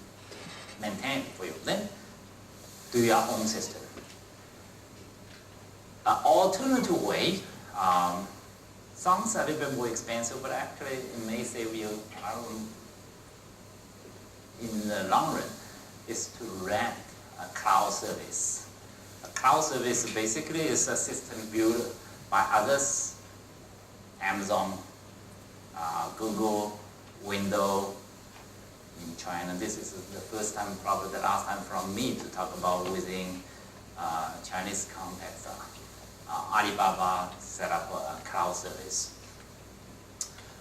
maintain it for you. Then do your own system. Alternative way, sounds a little bit more expensive, but actually it may save you in the long run, is to rent a cloud service. A cloud service basically is a system built by others, Amazon, Google, Windows. In China, this is the first time, probably the last time from me to talk about within Chinese context. Alibaba set up a cloud service.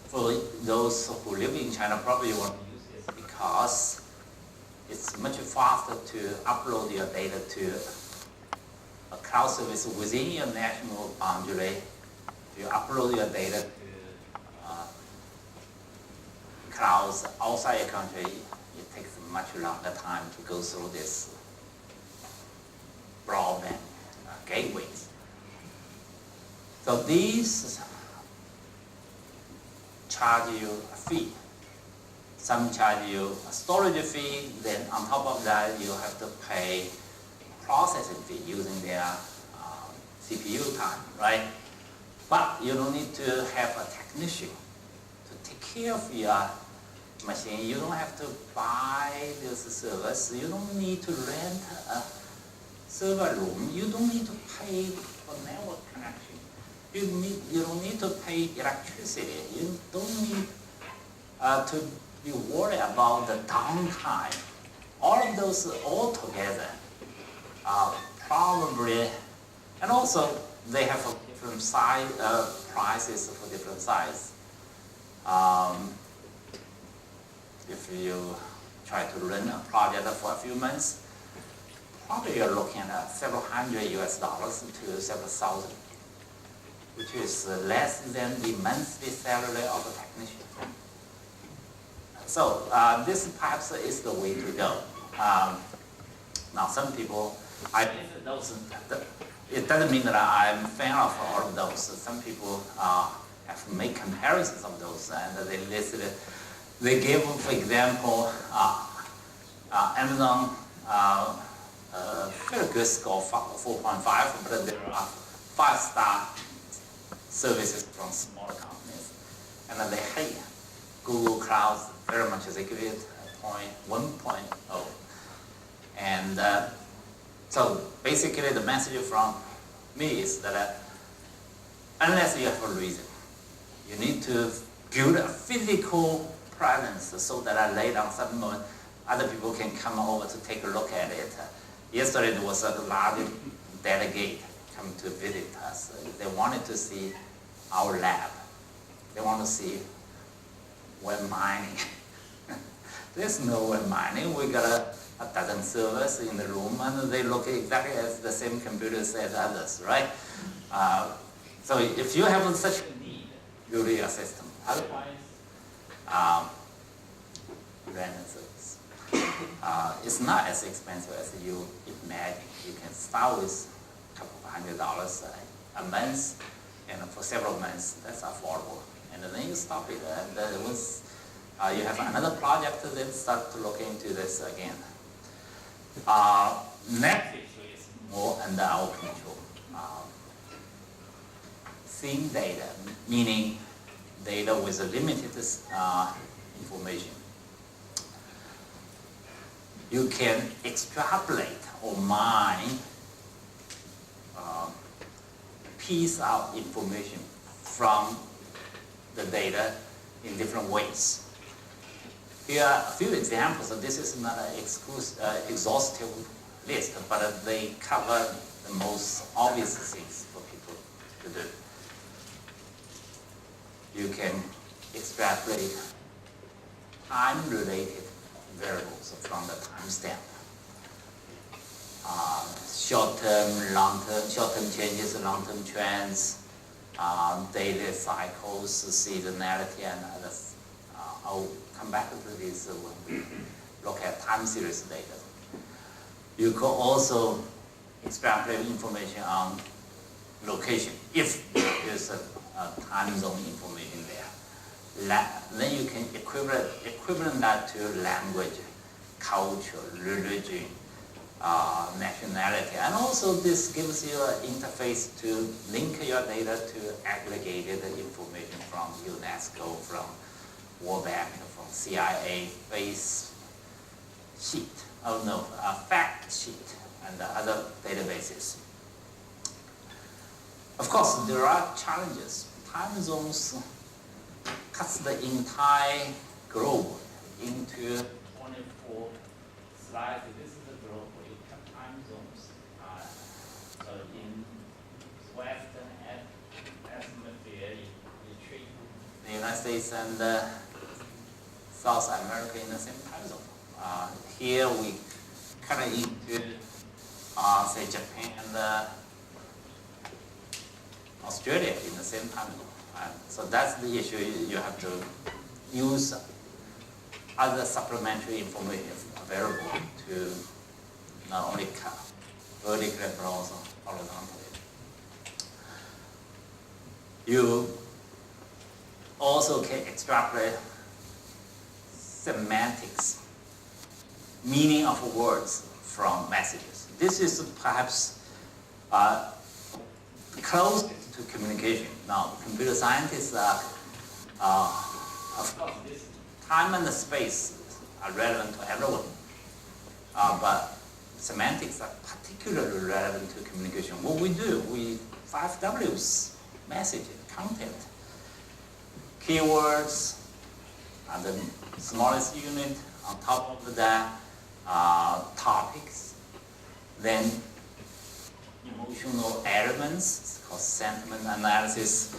For those who live in China, probably want to use this because it's much faster to upload your data to a cloud service within your national boundary. If you upload your data to clouds outside your country, it takes much longer time to go through this broadband gateways. So these charge you a fee. Some charge you a storage fee, then on top of that you have to pay processing fee using their CPU time, right? But you don't need to have a technician to take care of your machine. You don't have to buy this service. You don't need to rent a server room. You don't need to pay for network connection. You don't need to pay electricity. You don't need to be worried about the downtime. All of those all together probably, and also they have a different size prices for different size. If you try to run a project for a few months, probably you're looking at several hundred US dollars to several thousand, which is less than the monthly salary of a technician. So this perhaps is the way to go. Now some people, it doesn't mean that I'm a fan of all of those. Some people have made comparisons of those, and they listed it. They gave, for example, Amazon very good score, 4.5, but there are 5-star services from smaller companies. And then they hate Google Cloud very much, they give it 1.0. And so basically the message from me is that unless you have a reason, you need to build a physical presence so that later on some other people can come over to take a look at it. Yesterday there was a large delegate come to visit us. They wanted to see our lab. They want to see we're mining. There's no we're mining. We got a dozen servers in the room and they look exactly as the same computers as others, right? So if you have such a need, build your system. Otherwise, rent a service. It's not as expensive as you imagine. You can start with a couple of $100 a month, and for several months, that's affordable. And then you stop it, and once you have another project, then start to look into this again. Next issue is more under our control. Thin data, meaning data with a limited information. You can extrapolate or mine piece out information from the data in different ways. Here are a few examples. This is not an exhaustive list, but they cover the most obvious things for people to do. You can extrapolate time-related variables from the timestamp. Short-term, long-term, short-term changes, long-term trends, daily cycles, seasonality, and others. I'll come back to this when we look at time series data. You could also extrapolate information on location if there is a time zone information there. Then you can equivalent that to language, culture, religion, nationality, and also this gives you an interface to link your data to aggregated information from UNESCO, from World Bank, from CIA, face sheet, fact sheet, and other databases. Of course, there are challenges. Time zones cuts the entire globe into 24 slides. This is the globe. You have time zones. So in Western Hemisphere, you treat the United States and South America in the same time zone. Here we cut it into, say, Japan and Australia in the same time zone. So that's the issue. You have to use other supplementary information available to not only cut vertically but also horizontally. You also can extrapolate semantics, meaning of words from messages. This is perhaps close to communication. Now, computer scientists are, of course, this time and space are relevant to everyone, but semantics are particularly relevant to communication. What we do, 5 Ws, message, content, keywords, and the smallest unit on top of that, topics, then emotional elements called sentiment analysis,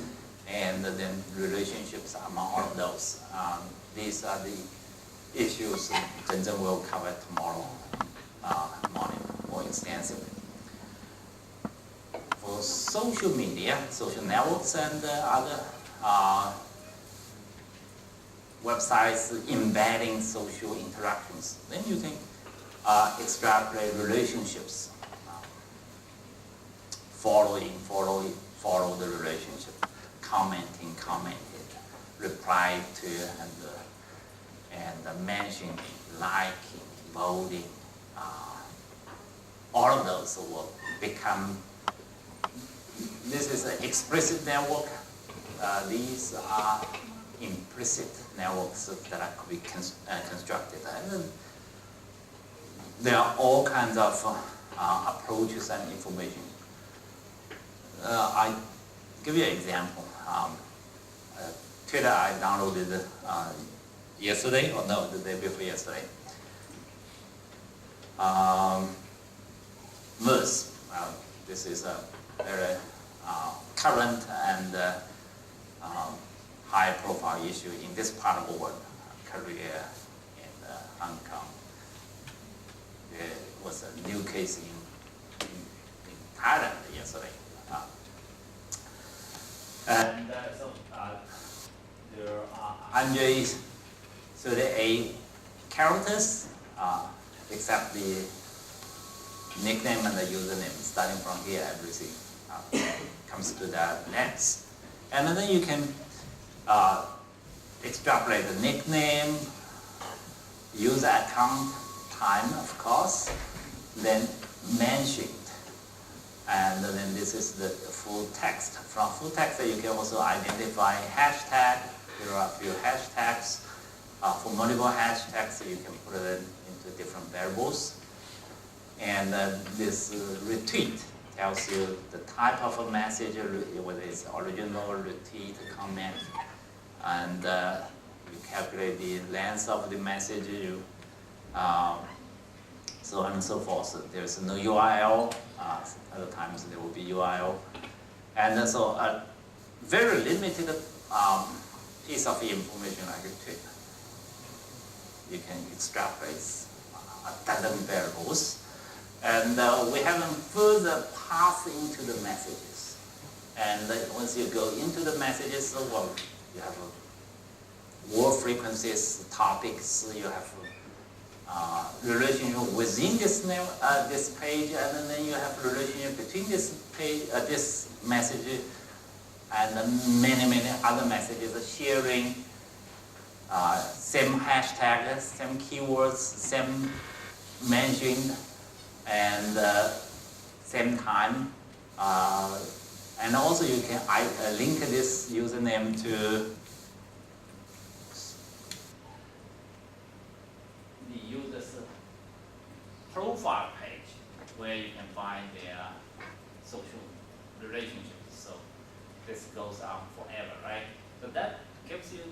and then relationships among all of those. These are the issues Zhenzhen will cover tomorrow morning more extensively. For social media, social networks, and other websites embedding social interactions, then you can extrapolate relationships. Follow the relationship, commented, reply to, and mentioning, liking, voting, all of those will become, this is an explicit network. These are implicit networks that could be constructed. And there are all kinds of approaches and information. I give you an example. Twitter I downloaded yesterday, or no, the day before yesterday. Verse. This is a very current and high-profile issue in this part of the world. Korea and Hong Kong. There was a new case in Thailand yesterday. And so there are 138 characters, except the nickname and the username. Starting from here, everything comes to that next. And then you can extrapolate the nickname, user account, time, of course, then mentioned. And then this is the full text. From full text, you can also identify hashtag. There are a few hashtags. For multiple hashtags, you can put it into different variables. And this retweet tells you the type of a message, whether it's original, retweet, comment, and you calculate the length of the message, so on and so forth. There's no URL. Other times there will be URL, and so a very limited piece of information like a tweet. You can extrapolate a dozen variables. And we haven't further passed into the messages. And once you go into the messages, well, you have word frequencies, topics, you have relationship within this this page, and then you have relationship between this page, this message, and many other messages sharing same hashtag, same keywords, same mentioned, and same time. And also you can link this username to the user's profile page, where you can find their social relationships. So this goes on forever, right? So that gives you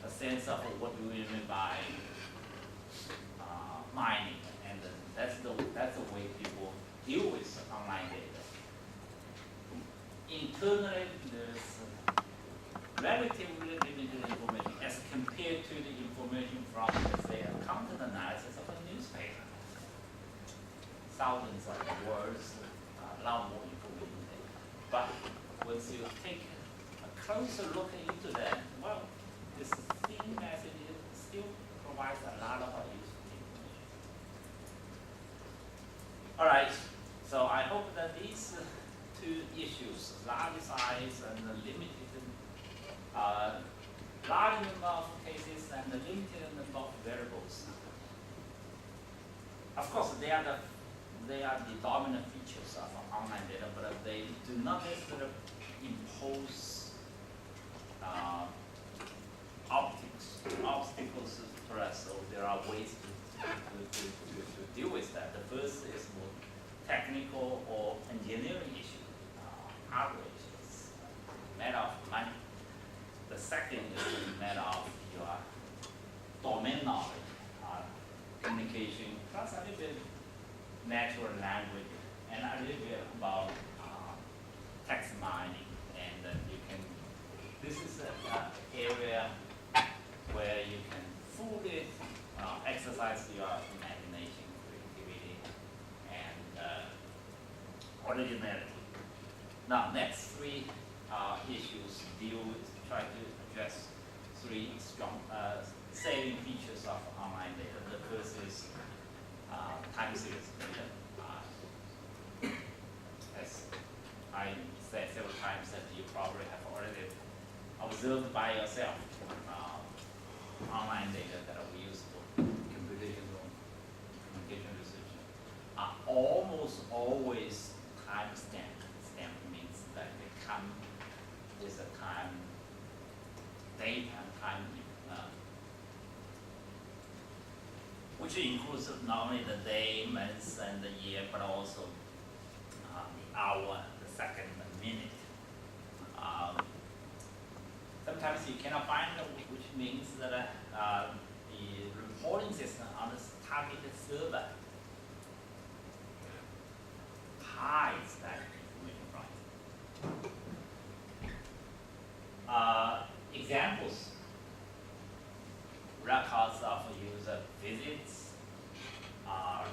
a sense of what do we mean by mining, and that's the way people deal with online data. Internally, there's relatively limited information as compared to the information from, let's say, a content analysis of a newspaper. Thousands of words, a lot more information there. But once you take a closer look into that, well, this thin message still provides a lot of useful information. All right, so I hope that these two issues, large size and limited, large number of cases and limited number of variables. Of course, they are the dominant features of online data, but they do not necessarily impose obstacles for us. So there are ways to deal with that. The first is more technical or engineering issue, hardware issues, matter of money. The second is a matter of your domain knowledge, communication, plus a little bit natural language, and a little bit about text mining. And you can, this is an area where you can fully exercise your imagination, creativity, and originality. Now, next three issues try to address three strong saving features of online data. The first is time series data. As I said several times, that you probably have already observed by yourself, online data that we use for computational communication research are almost always time-stamped. Stamp means that they come with a time, date and time, which includes not only the day, month, and the year, but also the hour, the second, the minute. Sometimes you cannot find it, which means that the reporting system on the targeted server hides that information from it. Examples: records of user visits,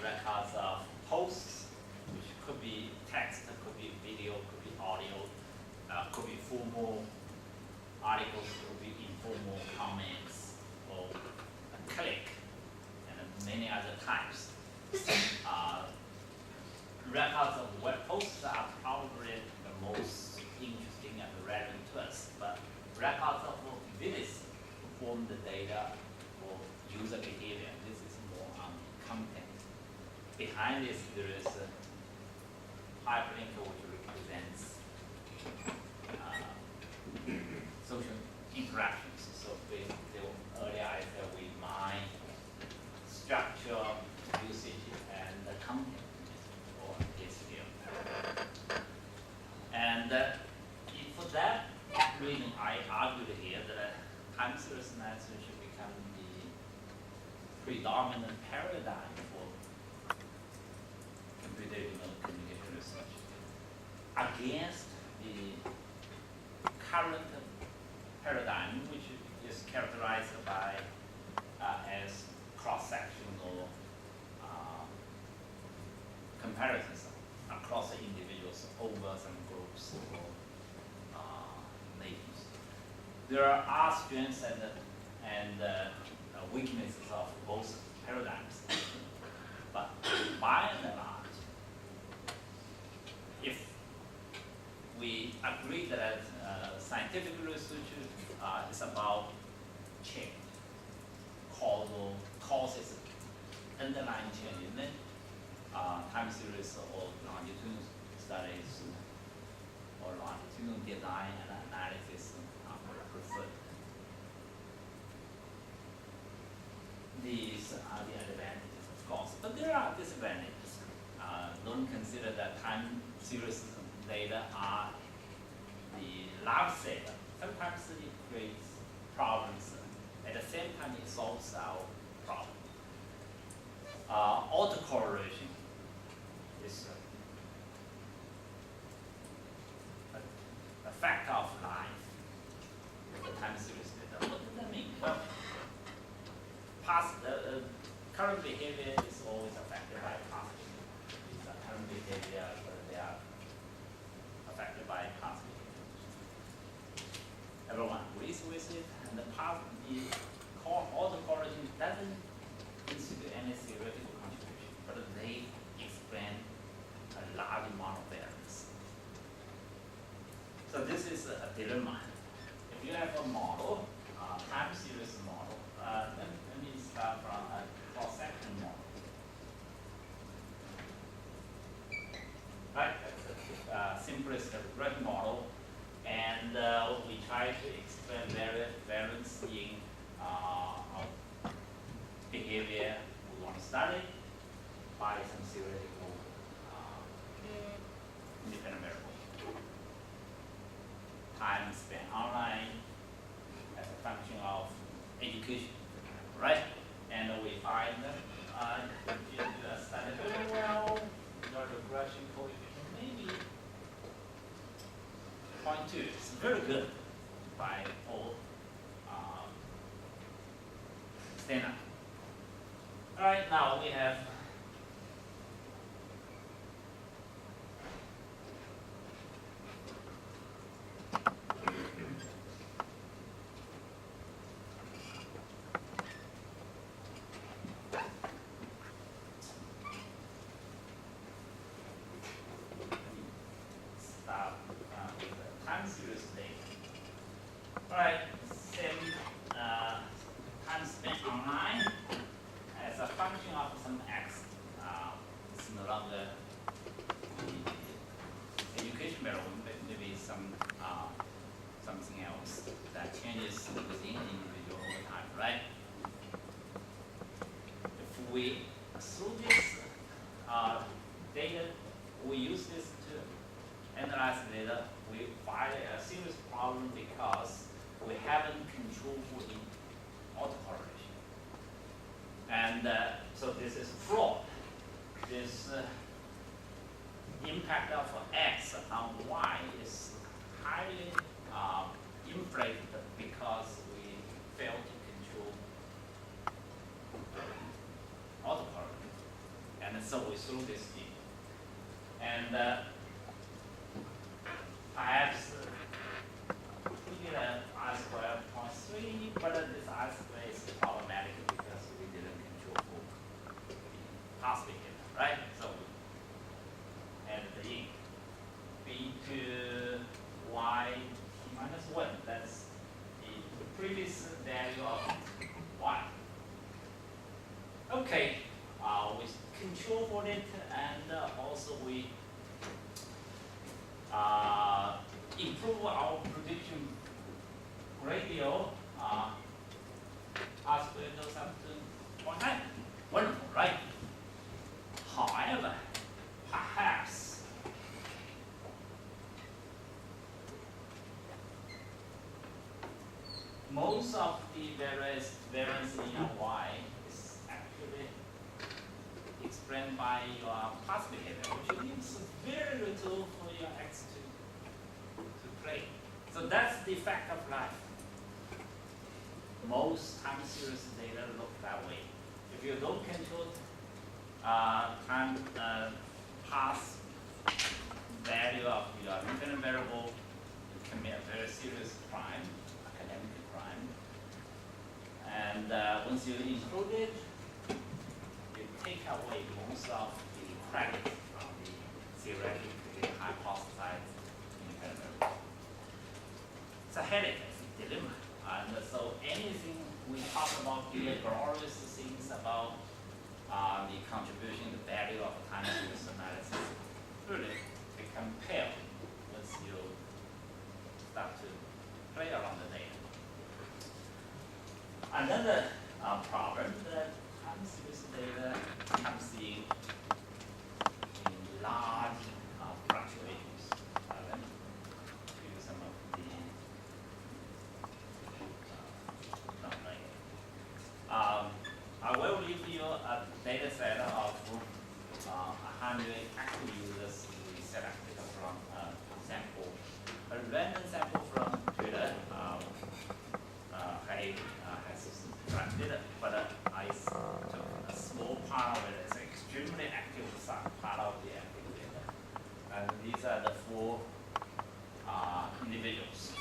records of posts, which could be text, could be video, could be audio, could be formal articles, could be informal comments, or a click, and many other types. Records of web posts are probably the most interesting and relevant to us, but records of visits form the data for user behavior. This is more on content. Behind this, there is a hyperlink which represents social interactions. So earlier I said we mine structure, usage, and the content for this field. And for that reason, I argued here that time series analysis should become the predominant paradigm for computational communication research against the current paradigm, which is characterized by as cross-sectional comparisons across the individual there are strengths and weaknesses of both paradigms. But by and large, if we agree that scientific research is about change, causal causes, underlying change, then time series or longitudinal studies or longitudinal design and analysis are preferred. These are the advantages, of course, but there are disadvantages. Don't consider that time series data are the large data. Sometimes it creates problems. At the same time, it solves our problem. Autocorrelation is a factor of life. The time series data. What does that mean? Well, current behavior is always affected by past behavior. These are current behavior, but they are affected by past behavior. Everyone agrees with it, and the autocorrelation doesn't constitute any theoretical contribution, but they explain a large amount of variance. So this is a dilemma. If you have a model, time series model, let me start from a cross-section model. Right, that's the simplest regression model, and we try to explain variance in behavior we want to study by some theoretical independent variable. Time spent online as a function of education, right? And we find that if you do a study very well, your regression coefficient maybe 0.2. It's very good by all standard. All right, now we have start with the time series data. All right, same time spent online as a function of some x. It's no longer the education variable, but maybe some something else that changes within the individual over time, right? If we through this data, we use this to analyze the data, we find a serious problem because we haven't controlled for the autocorrelation. And so this is fraud. This impact of x on y is highly inflated because we fail to control autocorrelation. And so we threw this in. And perhaps we get an I-squared 0.3, but this I-squared is problematic because we didn't control for the past behavior, right? So we add the in. B to y t minus 1, that's the previous value of y. Okay, we control for it, and also we improve our prediction ratio. R-squared goes up to 0.9. Wonderful, right? However, perhaps most of the variance in your y is actually explained by your past behavior, which leaves very little for your x to play. So that's the fact of life. Most time series data look that way. If you don't control time past value of your independent variable, you commit a very serious crime, academic And once you include it, you take away most of the credit from the theoretically hypothesized independent. It's a headache, it's a dilemma. And so anything we talk about here, glorious things about the contribution, the value of time series analysis, really become pale once you start to play around the data. Another problem that time series data comes in large fluctuations. Let me give you some of the I will give you a data set of 100 active users we selected from sample, a random sample from Twitter. Has collected, but I took a small part of it as an extremely active part of the active data. And these are the 4 individuals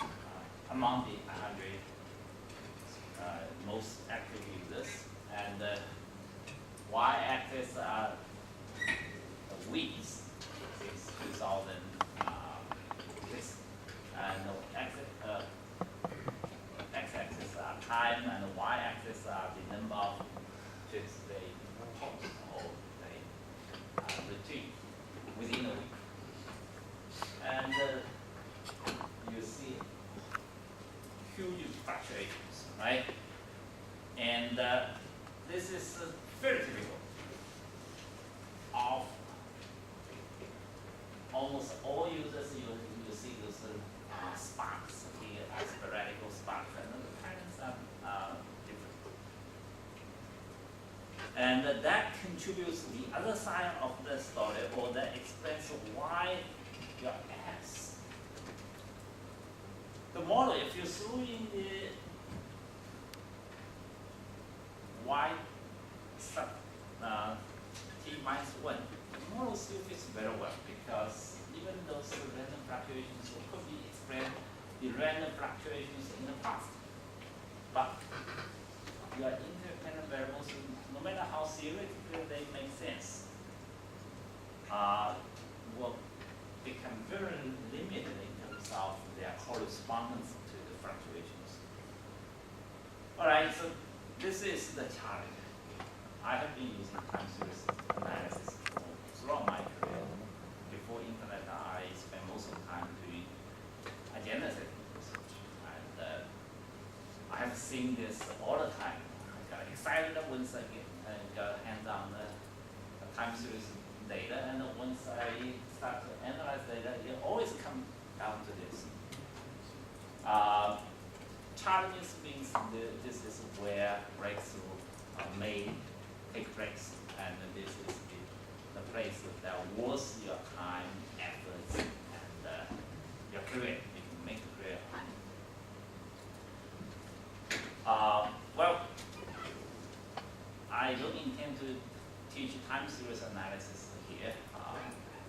among the 100 most active users. And y-axis are the weeks since 2006, and x-axis are time, and the y-axis are the number of tweets they post or they retweet within a week. And you see huge fluctuations, right? And this is very typical of almost all users. You see those sparks here, sporadic sparks, and the patterns are different. And that contributes to the other side of the story, or that explains why your ads. The model, if you throw in the y sub t minus 1, the model still fits very well, because even those random fluctuations could be explained the random fluctuations in the past. But your independent variables, no matter how theoretically they make sense, will become very limited in terms of their correspondence to the fluctuations. All right, so this is the challenge. I have been using time series analysis throughout my career. Before internet, I spent most of the time doing agenda setting research. And I have seen this all the time. I got excited once I got hands on the time series data, and once I start to analyze data, it always comes down to this. Challenges means this is where breakthrough may take place, and this is the place that was your time, efforts, and your career. You can make a career. Well, I don't intend to teach time series analysis here,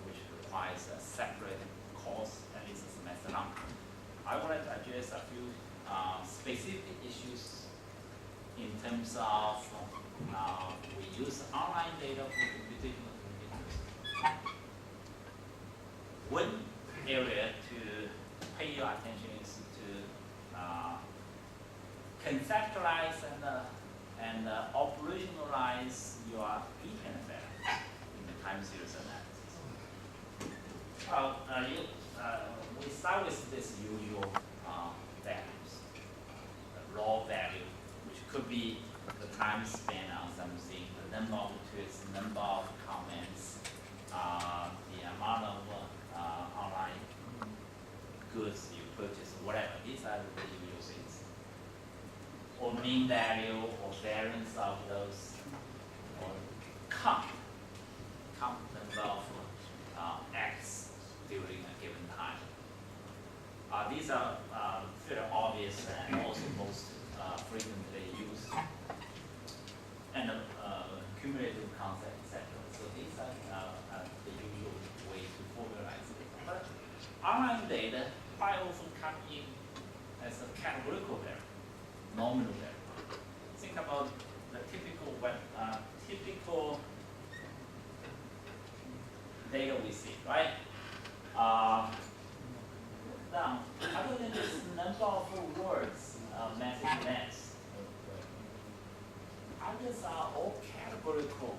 which requires a separate course, at least a semester long. I wanted to address a few specific issues in terms of we use online data for computational computing. One area to pay your attention is to conceptualize and operationalize your dependent variables in the time series analysis. We start with this usual values, the raw value, which could be the time spent on something, the number of tweets, the number of comments, the amount of online goods you purchase, whatever. These are the usual things. Or mean value, or variance of those, or count number of X during a given time. These are very obvious and also most frequently used, and cumulative concept, etc. So these are the usual way to formalize it. But online data quite often come in as a categorical variable, nominal variable. Think about data we see, right? Now, other than this number of words, message lengths, others are all categorical.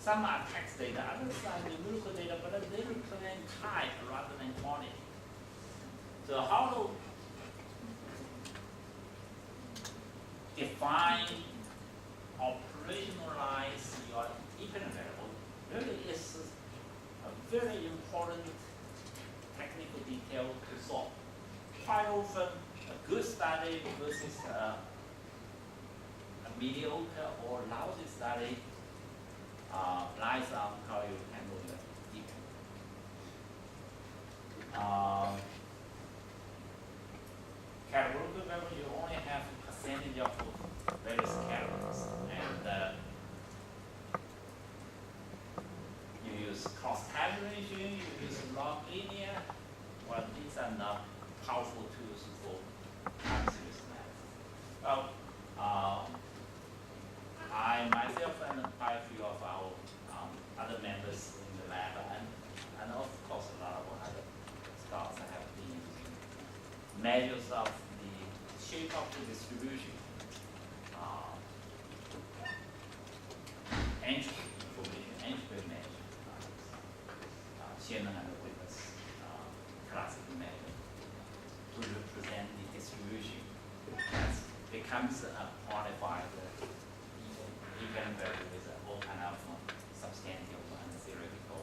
Some are text data, others are numerical data, but they represent type rather than quantity. So how to define, operationalize your dependent variable really is a very important technical detail to solve. Quite often, a good study versus a mediocre or lousy study lies on how you handle the dependent. Categorical variable, you only have a percentage of various characters, and you use cross tabulation, you use log linear. Well, these are not powerful tools for time series analysis. Well, I myself and quite a few of our other members in the lab, and of course a lot of other scholars have been using measures of the shape of the distribution, entropy information, entropy measure, Shannon and Whitman's classical measure to represent the distribution that becomes a quantified event variable with all kind of substantial and theoretical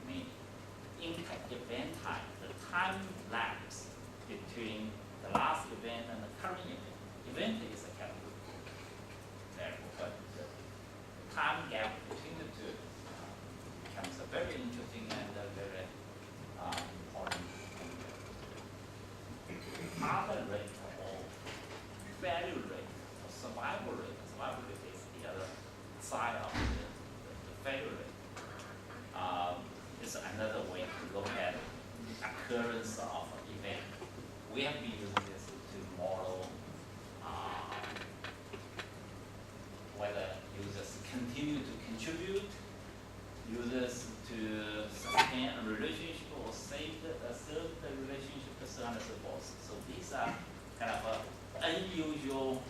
meaning. In event time, the time lapse between the last event and the current event. Event is a categorical variable, but the time gap between the two becomes a very interesting and a very important other rate or value rate or survival rate. Survival rate is the other side of the failure rate. Is another way to look at the occurrence of an event. We have been using this to model whether users continue to contribute, users to sustain a relationship or serve the relationship, so on and so forth. So these are kind of unusual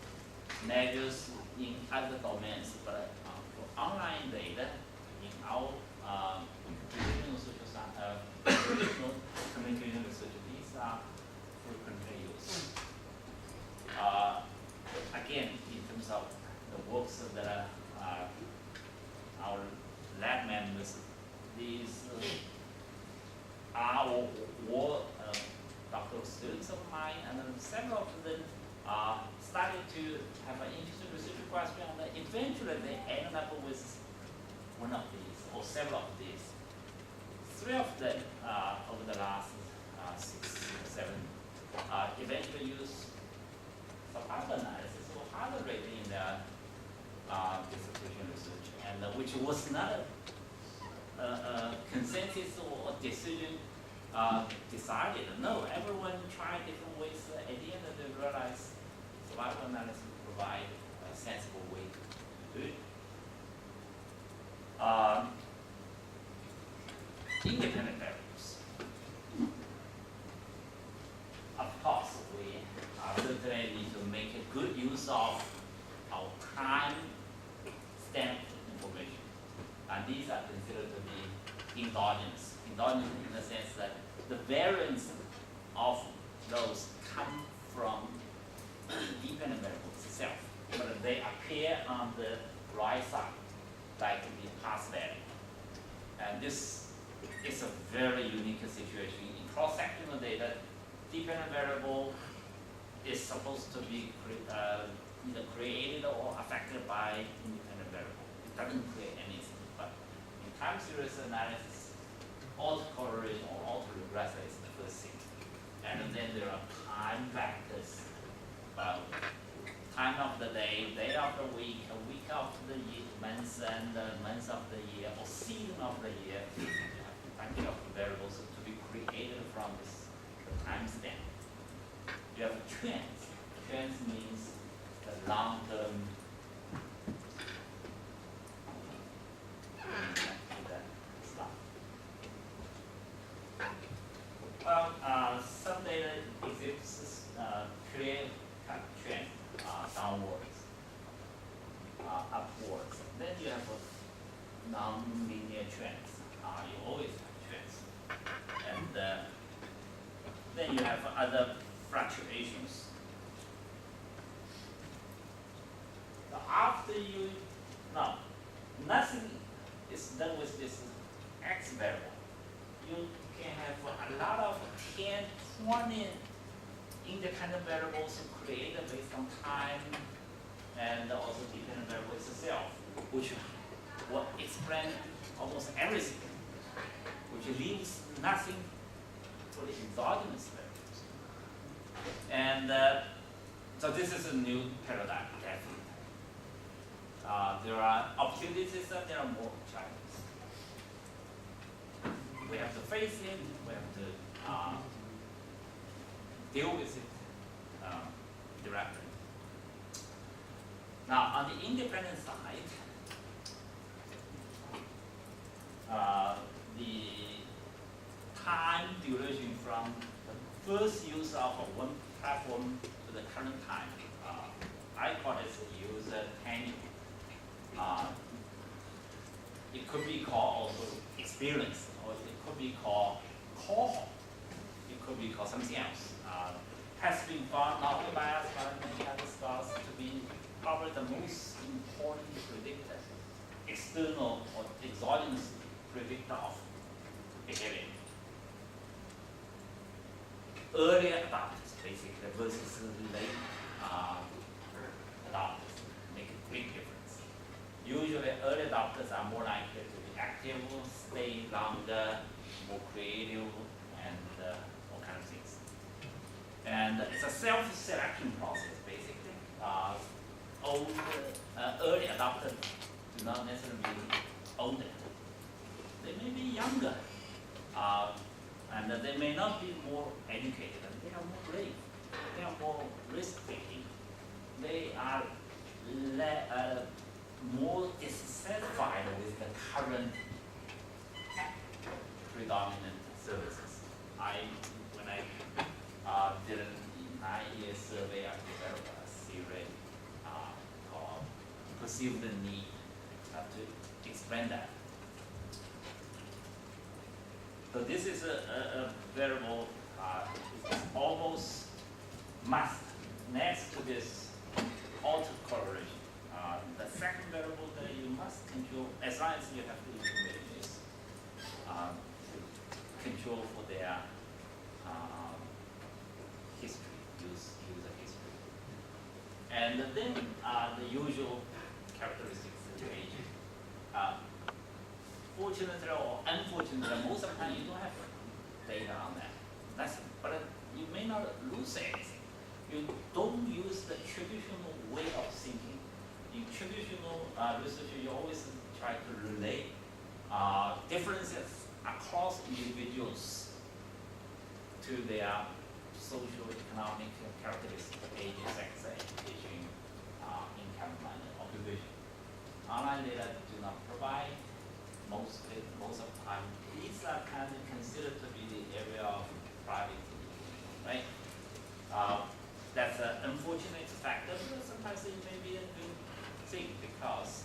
measures in other domains, but for online data, in our traditional social science, traditional communication research, these are frequently used. Again, in terms of the works that our lab members, these are doctoral students of mine, and several of them started to have an interesting research question, and eventually they ended up with one of these, or several of these. Three of them over the last 6 or 7 eventually use survival analysis or hazard rate in their dissertation research, and which was not a consensus or decision decided. No, everyone tried different ways. At the end, they realized survival analysis would provide a sensible way to do it. Independent variables. Of course, we certainly need to make a good use of our time stamped information. And these are considered to be endogenous. Endogenous in the sense that the variance of those come from the dependent variables itself, but they appear on the right side, like the pass value. And this is a very unique situation. In cross-sectional data, dependent variable is supposed to be either created or affected by independent variable. It doesn't create anything, but in time series analysis, autocorrelation or autoregressor is the first thing. And then there are time factors, time of the day, day of the week, a week of the year, months and months of the year, or season of the year. You have plenty of variables to be created from this timestamp. You have trends. Trends means the long-term slide. works. Then you have a non-linear trends. You always have trends. And then you have other fluctuations. So after you, now, nothing is done with this x variable. You can have a lot of 10, 20 independent variables created based on time and also dependent variable itself, which will explain almost everything, which leaves nothing for the exogenous variables. And so this is a new paradigm, definitely. There are opportunities and there are more challenges. We have to face it, we have to deal with it directly. Now, on the independent side, the time duration from the first use of one platform to the current time, I call it user tenure. It could be called also experience, or it could be called cohort. It could be called something else. Has been found not only by us but many other scholars to be probably the most important predictor, external or exogenous predictor of behavior. Early adopters, basically, versus late adopters make a big difference. Usually, early adopters are more likely to be active, stay longer, more creative, and all kinds of things. And it's a self-selection process, basically. Early adopters do not necessarily be older. They may be younger, and they may not be more educated. They are more brave. They are more risk-taking. They are more dissatisfied with the current predominant services. When I did a 9-year survey, I developed a theory called perceived need to explain that. So this is a variable, it's almost must next to this autocorrelation. The second variable that you must control, as long as you have the information, is to control for their history, user history. And then the usual characteristics of aging. Fortunately or unfortunately, most of the time you don't have data on that. But you may not lose anything. You don't use the traditional way of thinking. In traditional research, you always try to relate differences across individuals to their social, economic characteristics, age, sex, education, income, and occupation. Online data do not provide most of the time. These are kind of considered to be the area of private information, right? That's an unfortunate factor, but sometimes it may be a good thing because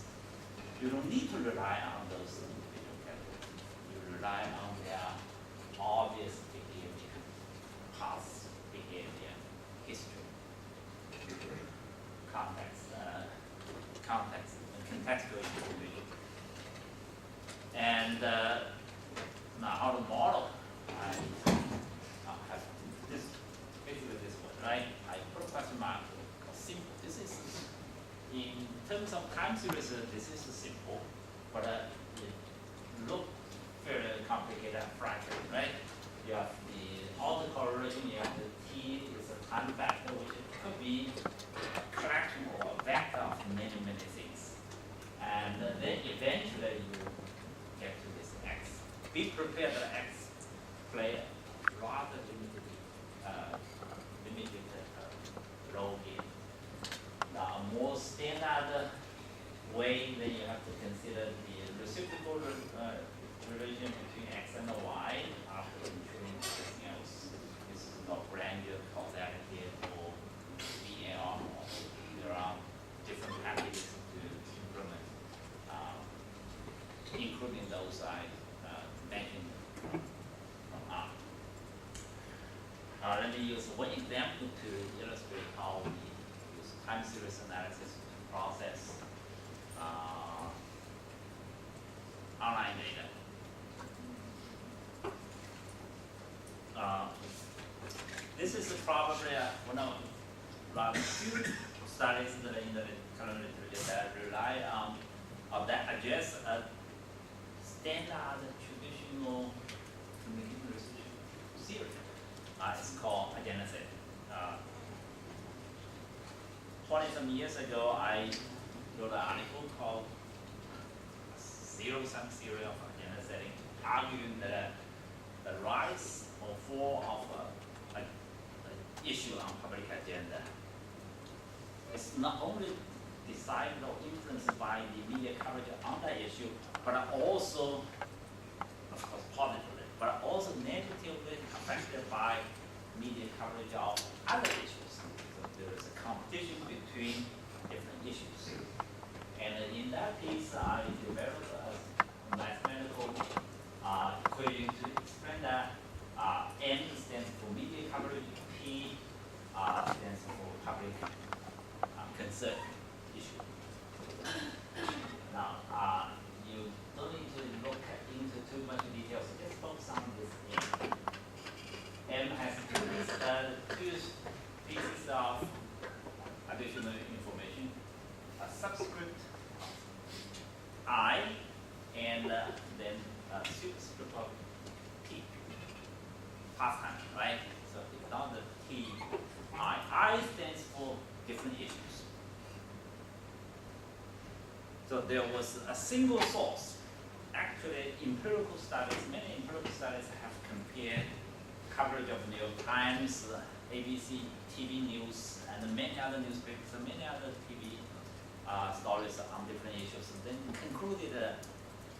you don't need to rely on those individual characteristics. You rely on their obvious behavior, past behavior, history, context, contextual information. And now how to model, I have this, basically this one, right? I put a question mark, simple. This is, in terms of time series, this is simple, but it looks very complicated and fractured, right? You have the autocorrelation, you have the T is a time factor, which could be a collection or a vector of many, many things. And then eventually you get to this X. Be prepared that X play a rather limited role here. Now, a more standard way, then you have to consider the reciprocal relation between X and Y after including everything else. This is not granular causality or VAR. There are different packages to implement. nodes I mentioned. Let me use one example to illustrate how we use time series analysis to process online data. This is probably one of rather few studies that are in the current literature that rely on that address a standard traditional communication research theory. It's called agenda setting. 20-some years ago, I wrote an article called Zero-Sum Theory of Agenda Setting, arguing that the rise or fall of an issue on public agenda is not only decided or influenced by the media coverage on that issue, but also, of course, positively, but also negatively affected by media coverage of other issues. So there is a competition between different issues. And in that piece, I developed a mathematical equation to explain that. M stands for media coverage, P stands for public concern issue. Now, you don't need to look into too much details, so just focus on this M. M has two pieces of additional information, a subscript I, and then a superscript of T. Past time, right? So it's not the T, I. I stands for different issues. So there was a single source. Actually, empirical studies, many empirical studies have compared coverage of New York Times, ABC, TV news, and many other newspapers, and many other TV stories on different issues. And then concluded that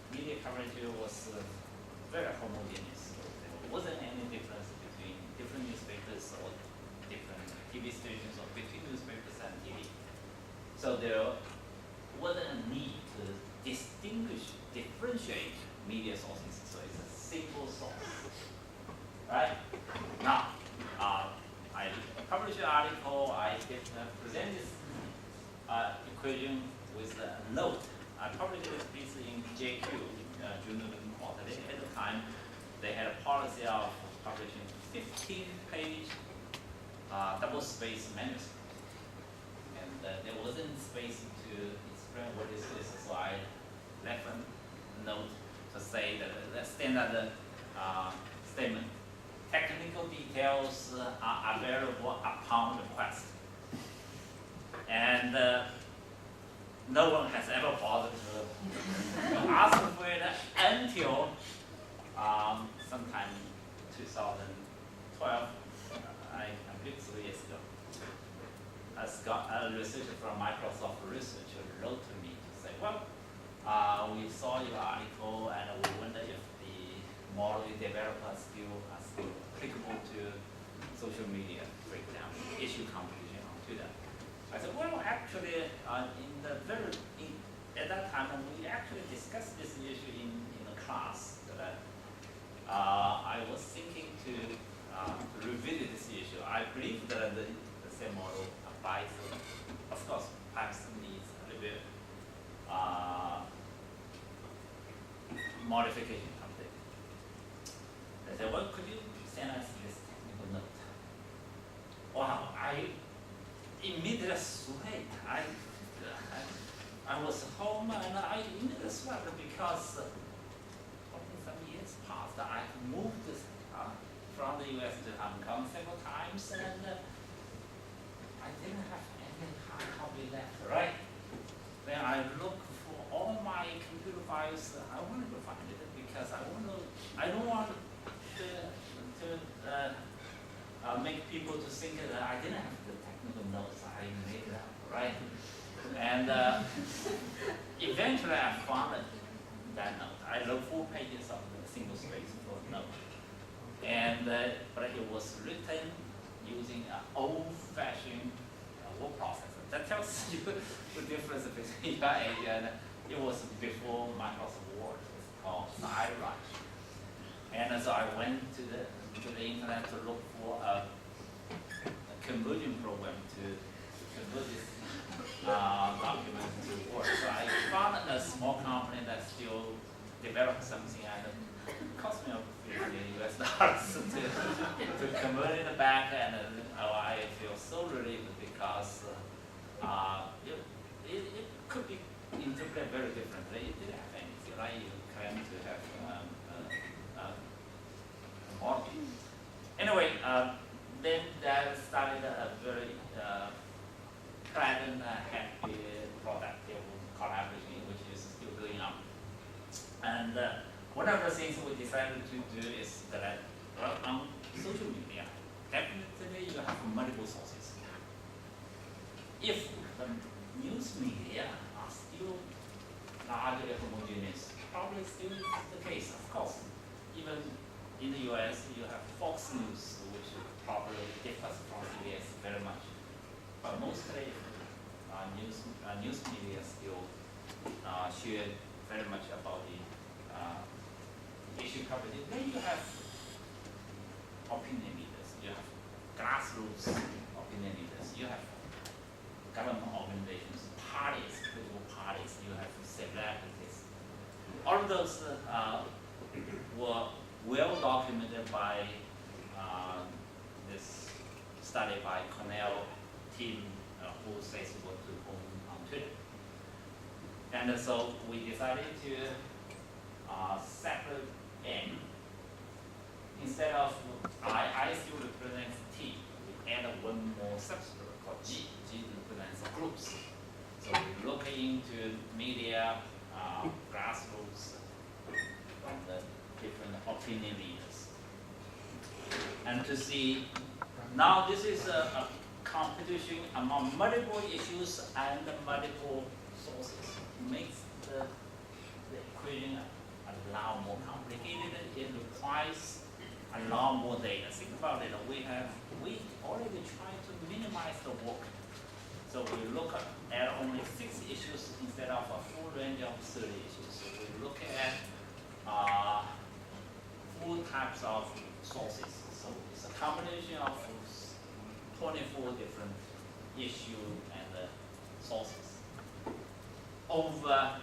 media coverage was very homogeneous. So there wasn't any difference between different newspapers or different TV stations or between newspapers and TV. So there wasn't a need to differentiate media sources. So it's a single source. Right? Now, I published an article, I present this equation with a note. I published this piece in JQ, Journal Quarterly. At the time, they had a policy of publishing 15-page double-spaced manuscript. And there wasn't space to explain what this is, so I left a note to say that the standard statement. Technical details are available upon request. And no one has ever bothered to ask for it until sometime 2012, I believe 3 years ago. A researcher from Microsoft Research wrote to me to say, well, we saw your article and we wonder if the model you developed are still applicable to social media, for example, issue competition onto that. I said, well, actually, at that time, we actually discussed this issue in a class that I was thinking to revisit this issue. I believe that the same model applies. Of course, perhaps needs a little bit modification update. They said, well, could you send us this technical note? Wow, I immediately sweat. I was home and I immediately sweat because some years passed. I moved from the US to Hong Kong several times and I didn't have any hard copy left, right? Then I looked for all my computer files. I wanted to find it because I don't want to make people to think that I didn't have the technical notes. I made it up, right? And eventually I found that note. I wrote 4 pages of the single space for note. And but it was written using an old-fashioned word processor. That tells you the difference between your age and it was before Microsoft Word. It's called Cyrus. And so I went to the internet to look for a conversion program to convert this document to Word. So I found a small company that still developed something, and it cost me $50 to convert it back, and I feel so relieved because it could be interpreted very differently. It didn't have anything, right? You claim to have a model. Anyway, then that started a very pleasant, happy, productive collaboration, which is still going on. And one of the things we decided to do is that on social media, definitely you have multiple sources. If the news media are still largely homogeneous, probably still the case, of course. Even in the US, you have Fox News, which probably differs from CBS very much. But mostly, news media still share very much about the issue coverage. Then you have opinion leaders, you have grassroots opinion leaders, you have government organizations, parties, political parties, you have celebrities. All of those were well documented by this study by Cornell team who says what to on Twitter. And so we decided to separate N. Instead of I still represents T, we add one more subscript called G. G represents groups. So we look into media, grassroots, from the different opinion leaders. And to see, now this is a competition among multiple issues and multiple sources. It makes the equation a lot more complicated. It requires a lot more data. Think about it. We already try to minimize the work. So we look at only 6 issues instead of a full range of 30 issues. So we look at 4 types of sources. So it's a combination of 24 different issues and sources over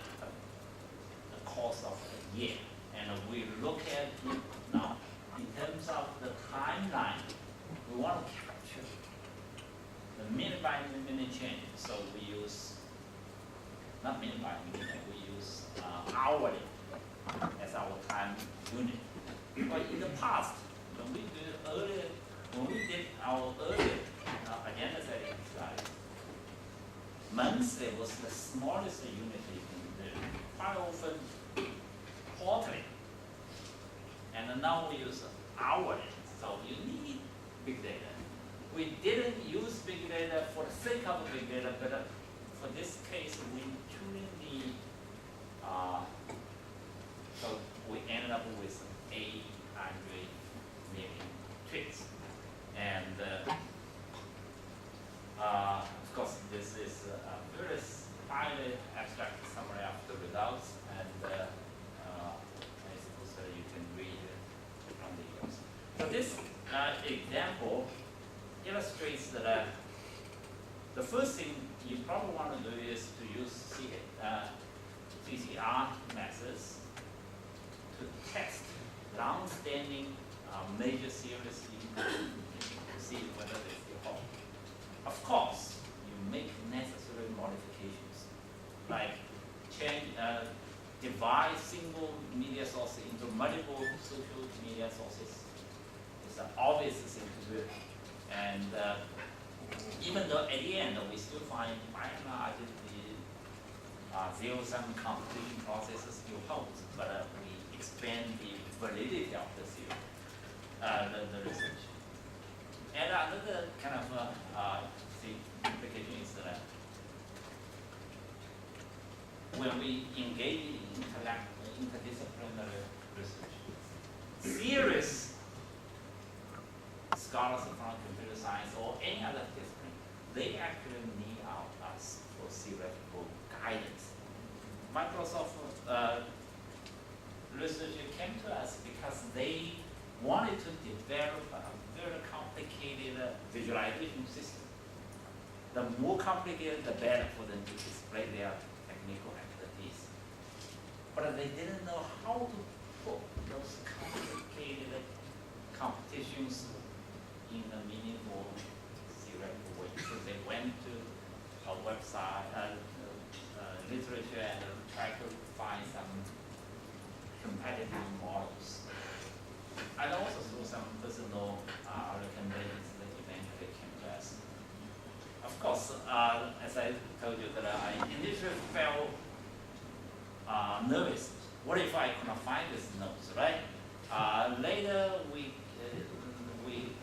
the course of a year. And we look at it now in terms of the timeline. We want to capture the minute by minute change. So we use, not minute by minute, we use hourly as our time unit. But in the past, when we did our earlier agenda setting slide, monthly was the smallest unit you can do. Quite often quarterly. And now we use hourly. So you need big data. We didn't use big data for the sake of big data, but for this case, we tuned the, so we ended up with 800 million tweets. And of course, this is a very highly abstract summary of the results, and I suppose that you can read it from the years. So this example illustrates that the first thing you probably want to do is to use CCR methods to test long-standing major series to see whether they still hold. Of course, you make necessary modifications, like divide single media source into multiple social media sources. It's an obvious thing to do. And even though at the end we still find by and large the zero-sum computation processes still holds, but we expand the validity of the theory, the research. And another kind of implication is that when we engage in interdisciplinary research, serious scholars from computer science or any other discipline, they actually need us for theoretical guidance. Microsoft researchers came to us because they wanted to develop a very complicated visualization system. The more complicated, the better for them to display their technical expertise. But they didn't know how to put those complicated competitions in a meaningful, theoretical way. So they went to a website, literature, and tried to find some competitive models. And also through some personal recommendations that eventually came to us. Of course, as I told you, that I initially felt nervous. What if I could not find these notes, right? Later, we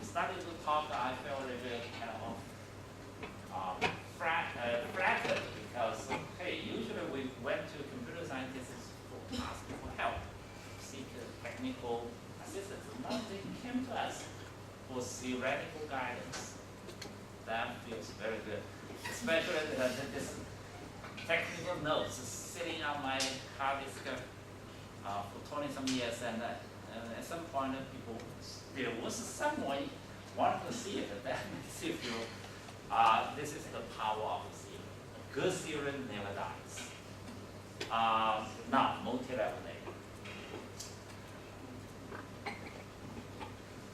started to talk. I felt a little bit kind of flattered because, hey, usually we went to computer scientists to ask for help, seek technical assistance. Now they came to us for theoretical guidance. That feels very good, especially this technical notes sitting on my hard disk for 20 some years, and at some point there was someone wanted to see it. That makes you feel this is the power of the theory. A good theory never dies. Now, multi-level data.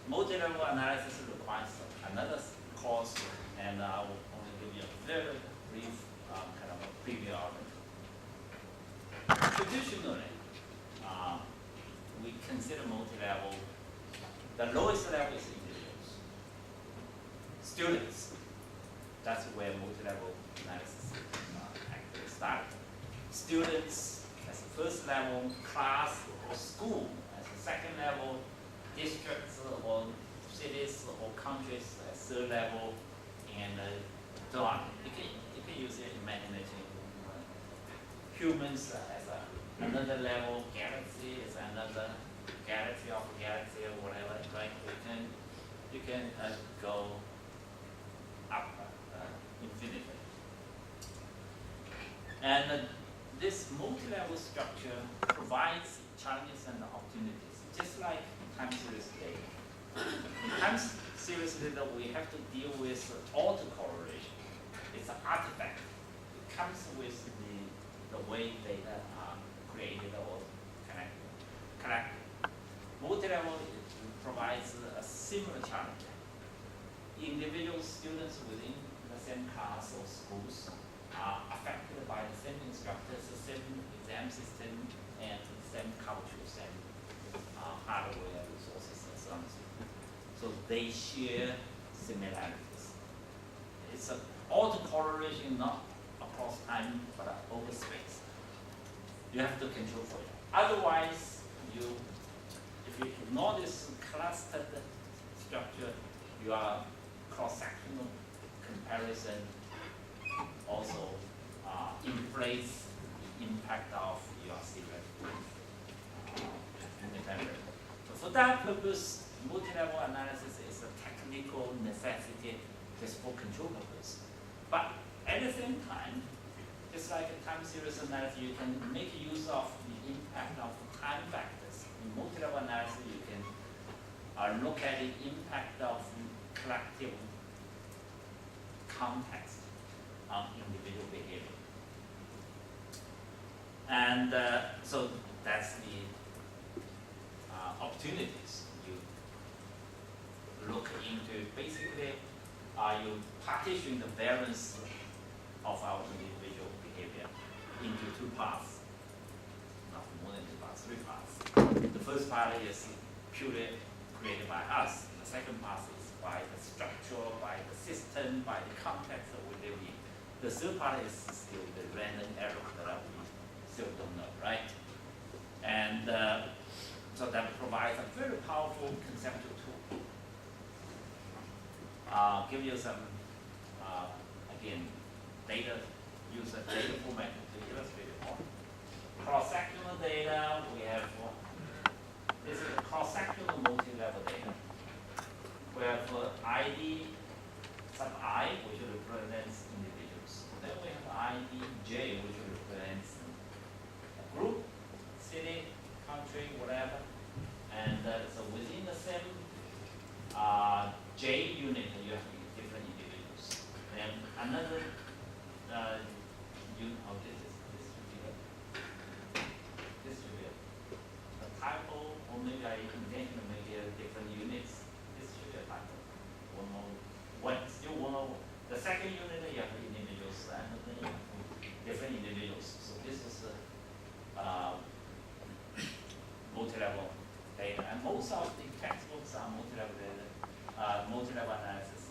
Multi-level analysis requires another course, and I will only give you a very brief kind of a preview of it. Traditionally, we consider multi-level, the lowest level is individuals. Students, that's where multi-level analysis actually started. Students as a first level, class or school as a second level, districts or cities or countries as third level, and so on. You can use it in imagination. Humans as another level, galaxy is another galaxy of a galaxy or whatever, right? You can go up infinitely. And this multi-level structure provides challenges and opportunities, just like time series data. In time series data, we have to deal with autocorrelation. It's an artifact. It comes with the way data are created or connected. Multi-level provides a similar challenge. Individual students within the same class or schools are affected by the same instructors, the same exam system, and the same culture, same hardware resources, and so on. So they share similarities. It's an autocorrelation not across time, but over space. You have to control for it. Otherwise, if you ignore this clustered structure, your cross-sectional comparison also inflates the impact of your theoretical independent. So for that purpose, multi-level analysis is a technical necessity just for control purpose. But at the same time, just like a time series analysis, you can make use of the impact of time factors. In multi-level analysis, you can look at the impact of collective context on individual behavior. And so that's the opportunities. You look into basically, you partition the variance of our individual behavior into two parts, not more than two parts, three parts. The first part is purely created by us. The second part is by the structure, by the system, by the context that we live in. The third part is still the random error that we still don't know, right? And so that provides a very powerful conceptual tool. Give you some, again, use a data format to illustrate it more. Cross-sectional data, we have, this is a cross-sectional multi-level data. We have ID sub I, which represents individuals. Then we have ID J, which represents a group, city, country, most of the textbooks on multi-level analysis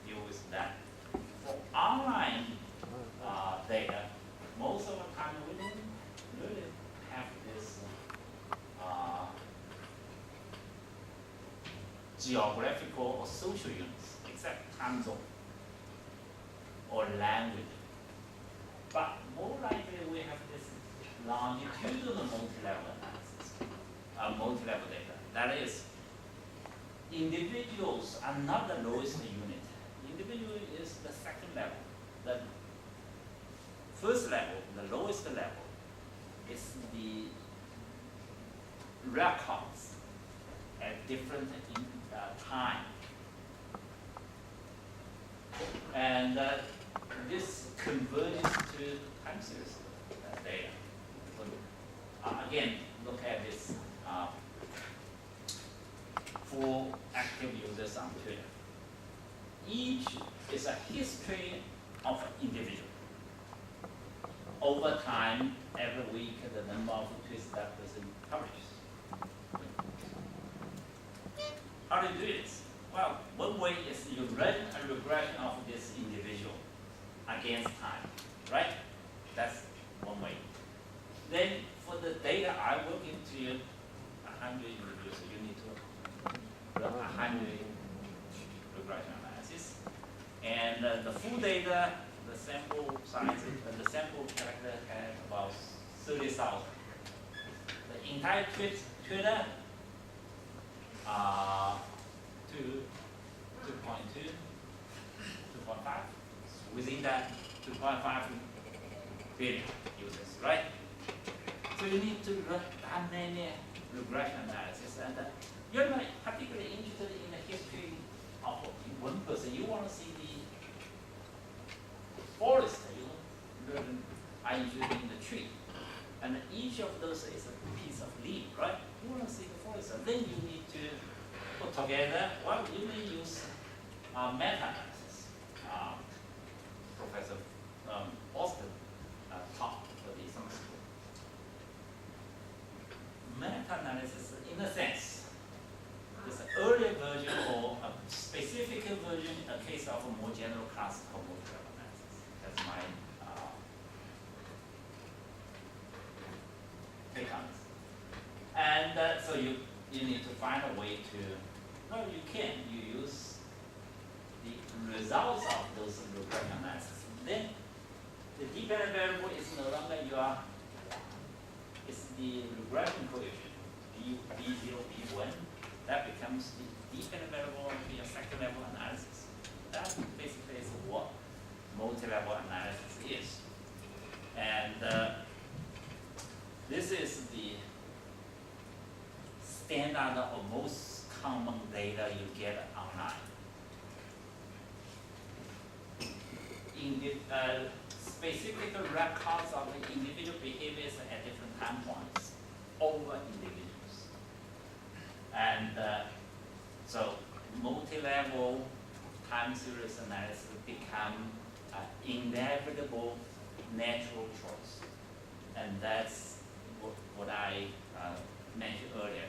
deal with that. For online data, most of the time we don't really have this geographical or social units, except time zone or language. But more likely we have this longitudinal multi-level analysis, multi-level data. That is, individuals are not the lowest unit. Individual is the second level. The first level, the lowest level, is the records at different time. And this converges to time series data. So, again, look at this for active users on Twitter. Each is a history of an individual. Over time, every week, the number of tweets that person publishes. How do you do this? Well, one way is you run a regression of this individual against time, right? That's one way. Then for the data I will give to you, 100 individuals, you need to run 100 regression analysis. And the full data, the sample size, the sample character has about 30,000. The entire Twitter, 2.2, 2.5. Within that 2.5 billion users, right? So you need to run that many regression analysis, and you're not particularly interested in the history of one person. You want to see the forest. You are interested in the tree, and each of those is a piece of leaf, right? You want to see the forest, and then you need to put together. Well, you may use meta-analysis. Professor Austin taught for the summer school. Meta-analysis, in a sense, is an earlier version or a specific version, a case of a more general classical multi-level analysis. That's my take on this. And so you need to find a way to, well, you use the results of those regression analysis. Then the dependent variable is no longer it's the regression coefficient, B0, B1. That becomes the dependent variable of your second level analysis. That basically is what multi-level analysis is. And this is the standard or most common data you get online. In the specific records of the individual behaviors at different time points over individuals. And so multi-level time series analysis become inevitable natural choice. And that's what I mentioned earlier,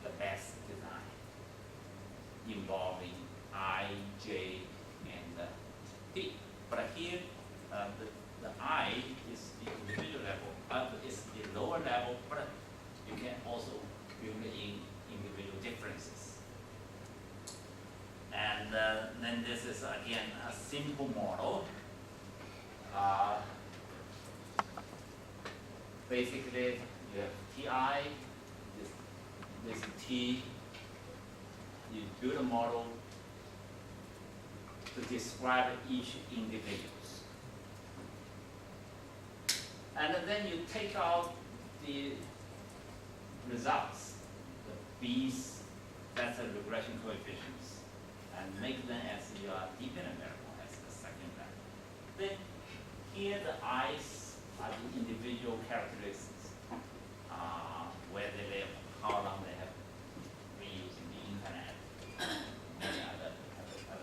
the best design involving I, J, and D. But here, the I is the individual level, is the lower level, but you can also build in individual differences. And then this is again a simple model. Basically, you have Ti, this T, you build a model to describe each individuals. And then you take out the results, the B's, that's the regression coefficients, and make them as your dependent variable as the second level. Then here the I's are the individual characteristics, where they live, how long they have been using the internet, many other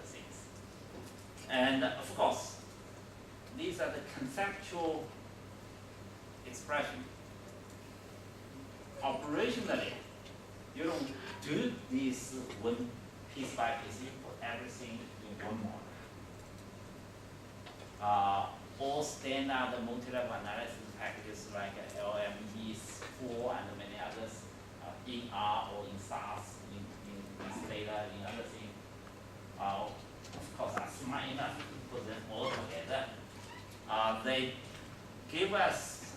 things. And of course, these are the conceptual expression. Operationally, You don't do this one piece by piece. You put everything in one model. All standard multi-level analysis packages like LME4 and many others in R or in SAS, in Stata, in other things. Of course, are smart enough to put them all together. They give us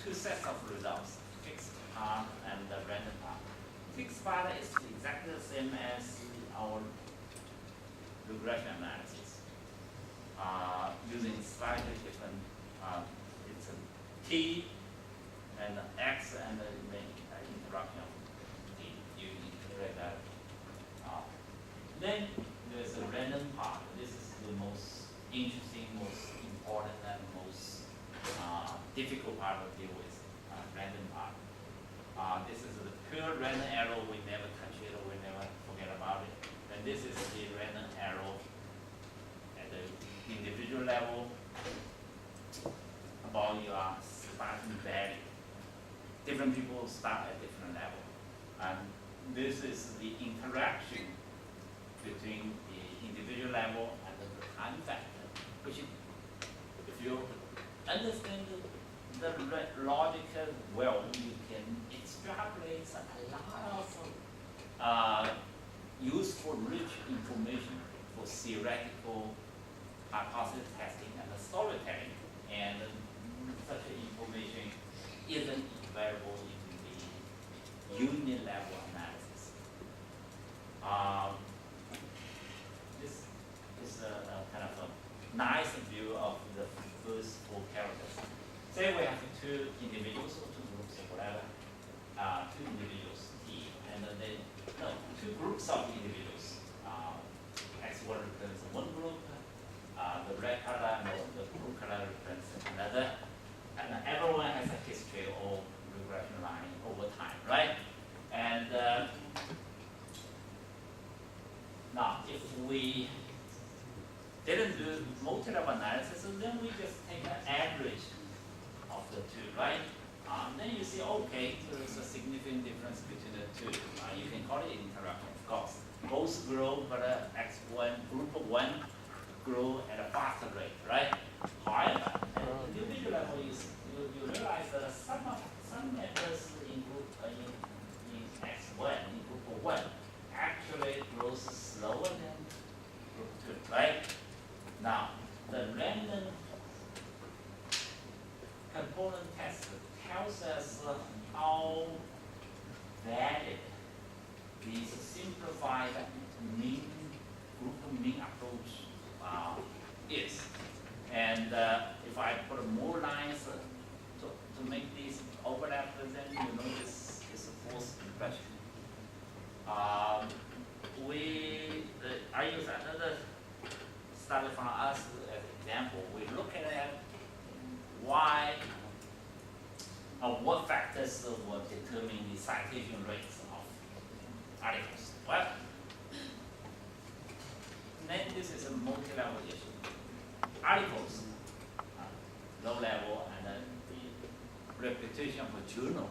two sets of results, fixed part and the random part. Fixed part is exactly the same as our regression analysis, using slightly different, it's a T and X and the interaction of T. You integrate that. Then there's a random part. This is the most interesting, most important, and most difficult part to deal with, random part. This is the pure random error. We never touch it, we never forget about it. And this is the random error at the individual level about your starting value. Different people start at different level. And this is the interaction between the individual level and the time factor, which if you understand the logic well, you can extrapolate a lot of useful, rich information for theoretical hypothesis testing and storytelling. And such information isn't available in the unit level analysis. This is a kind of a nice view of the first four characters. Say we have two individuals or two groups or whatever, two individuals T, and then two groups of individuals. X1 represents one group, the red color and the blue color represents another, and everyone has a history of regression line over time, right? And now, if we didn't do multi-level analysis, then we just take an average of the two, right? Then you see, okay, there is a significant difference between the two. You can call it interaction, of course. Both grow, but X1, group of one, grow at a faster rate, right? However, at the individual level, you realize that some members in group in X1, in group of one, actually grows slower than group two, right? Now, the random component test tells us how valid this simplified group mean approach is. And if I put more lines to make these overlap, then you know this is a false impression. I use another study from us as an example. We look at why what factors will determine the citation rates of articles. Well, then this is a multi-level issue. Articles, low level, and then the reputation for journal,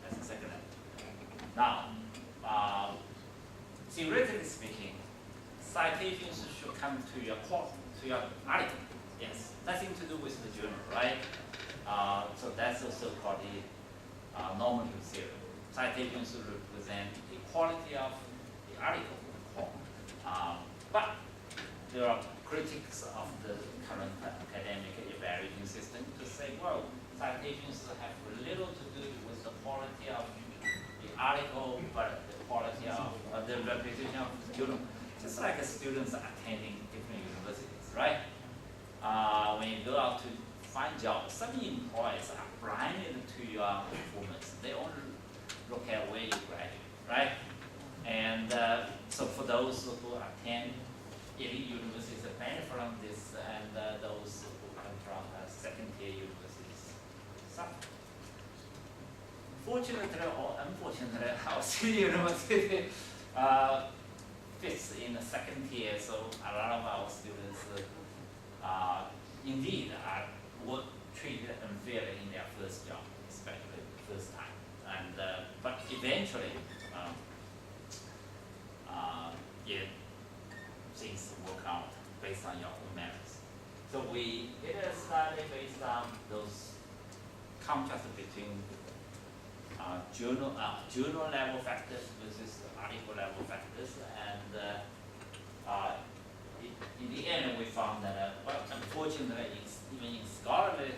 that's the second level. Now, theoretically speaking, citations should come to your article. Yes, nothing to do with the journal, right? So that's also called the normative theory. Citations represent the quality of the article. But there are critics of the current academic evaluation system to say, well, citations have little to do with the quality of the article, but the quality of the reputation of the journal. Just like students attending different universities, right? When you go out to find jobs, some employers are blinded to your performance. They only look at where you graduate, right? And so for those who attend elite universities benefit from this, and those who come from second-tier universities suffer. Fortunately or unfortunately, our city university fits in the second tier, so a lot of our students indeed were treated unfairly in their first job, especially the first time. And but eventually, contrast between journal level factors versus article level factors, and in the end we found that, well, unfortunately, even in scholarly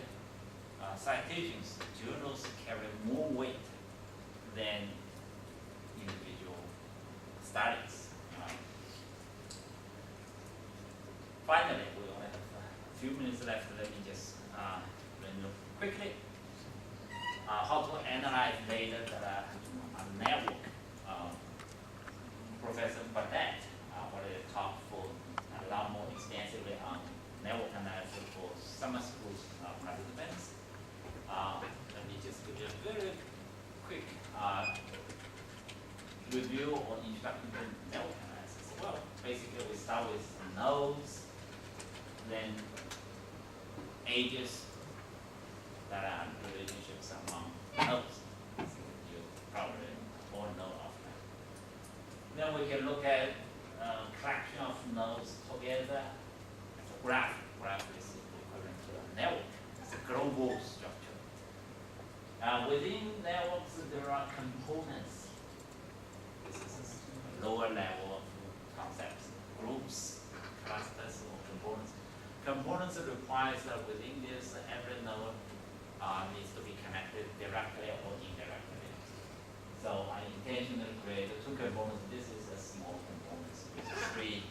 citations, journals carry more weight than individual studies. Finally, we only have a few minutes left. Let me just run quickly how to analyze data that are network. Professor Burnett already talked for a lot more extensively on network analysis for summer school participants. Let me just give you a very quick review on introduction to network analysis. Well, basically we start with nodes, then ages that are relationships among nodes. So you probably all know of that. Then we can look at collection of nodes together as a graph. Graph is equivalent to a network. It's a global structure. Within networks, there are components. This is a lower level of concepts, groups, clusters, or components. Components requires that within this, every node needs to be connected directly or indirectly. So I intentionally created two components. This is a small component with three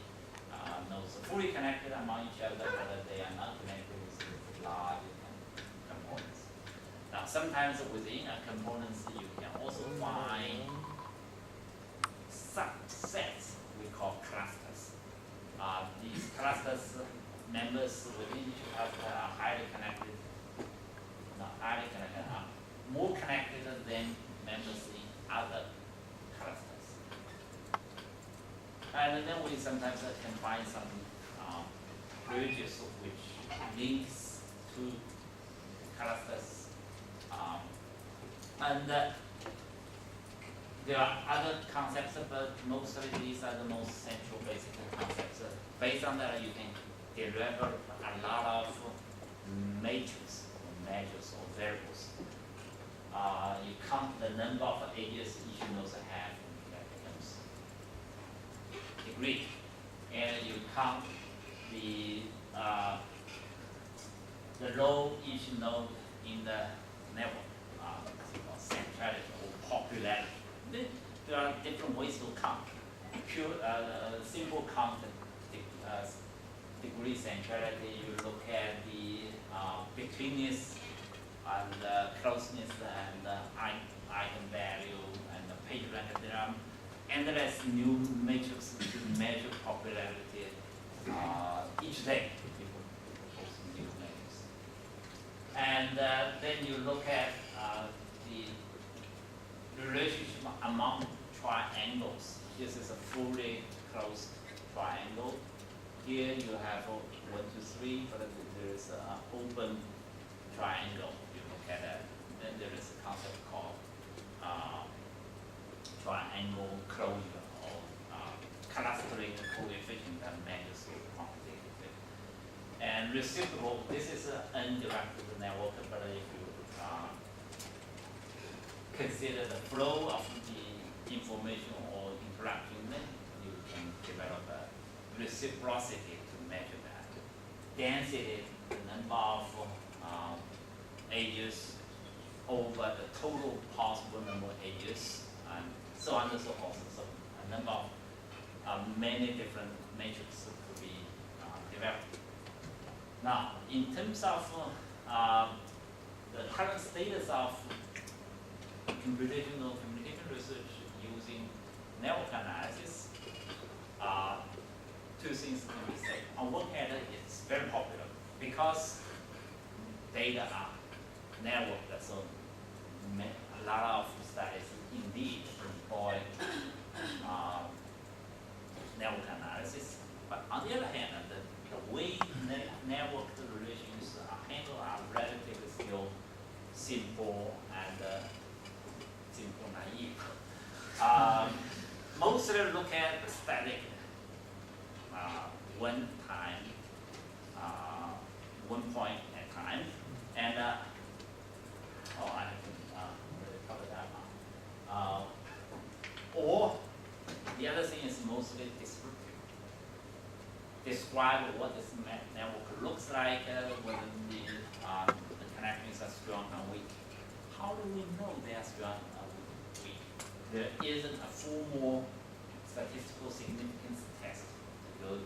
nodes fully connected among each other, but they are not connected with large components. Now, sometimes within a component, you can also find subsets we call clusters. These clusters members within each cluster are highly connected, not highly connected, are more connected than members in other clusters. And then we sometimes can find some bridges which links to clusters. And there are other concepts, but mostly these are the most central basic concepts. Based on that, you can derive a lot of matrices or measures or variables. You count the number of edges each node have, that becomes degree, and you count the role each node in the network, centrality or popularity. There are different ways to count. Pure, simple count degree centrality. You look at the betweenness and closeness and eigenvalue and the page rank. There are endless new metrics to measure popularity each day. People propose new metrics. And then you look at the relationship among triangles. This is a fully closed triangle. Here you have 1, 2, 3, but there is an open triangle. You look at that. Then there is a concept called triangle closure or clustering coefficient that measures quantitatively. And reciprocal, this is an undirected network, but if you consider the flow of the information or interaction, then you can develop a reciprocity to measure that. Density, the number of edges over the total possible number of edges, and so on and so forth. So a number of many different metrics could be developed. Now, in terms of the current status of computational communication research using network analysis, two things can be said. On one hand, it's very popular because data are networked, so a lot of studies indeed employ network analysis. But on the other hand, the way networked relations are handled are relatively still simple and simple naive. Mostly look at the static one point at a time, and describe what this network looks like, whether the connections are strong or weak. How do we know they are strong or weak? There isn't a formal statistical significance test to go to.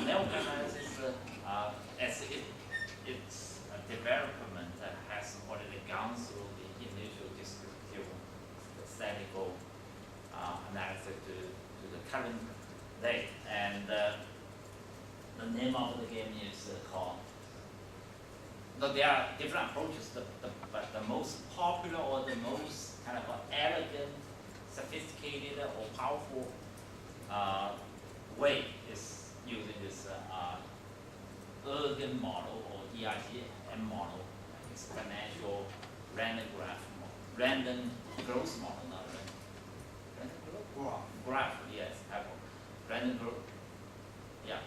Network analysis, as its development has already gone through the initial descriptive statistical analysis to the current day. And the name of the game is called, but there are different approaches, but the most popular or the most kind of elegant, sophisticated or powerful way is using this Ergen model or ERGM model, exponential random growth model, not random graph, yes, Apple. Random growth, yeah,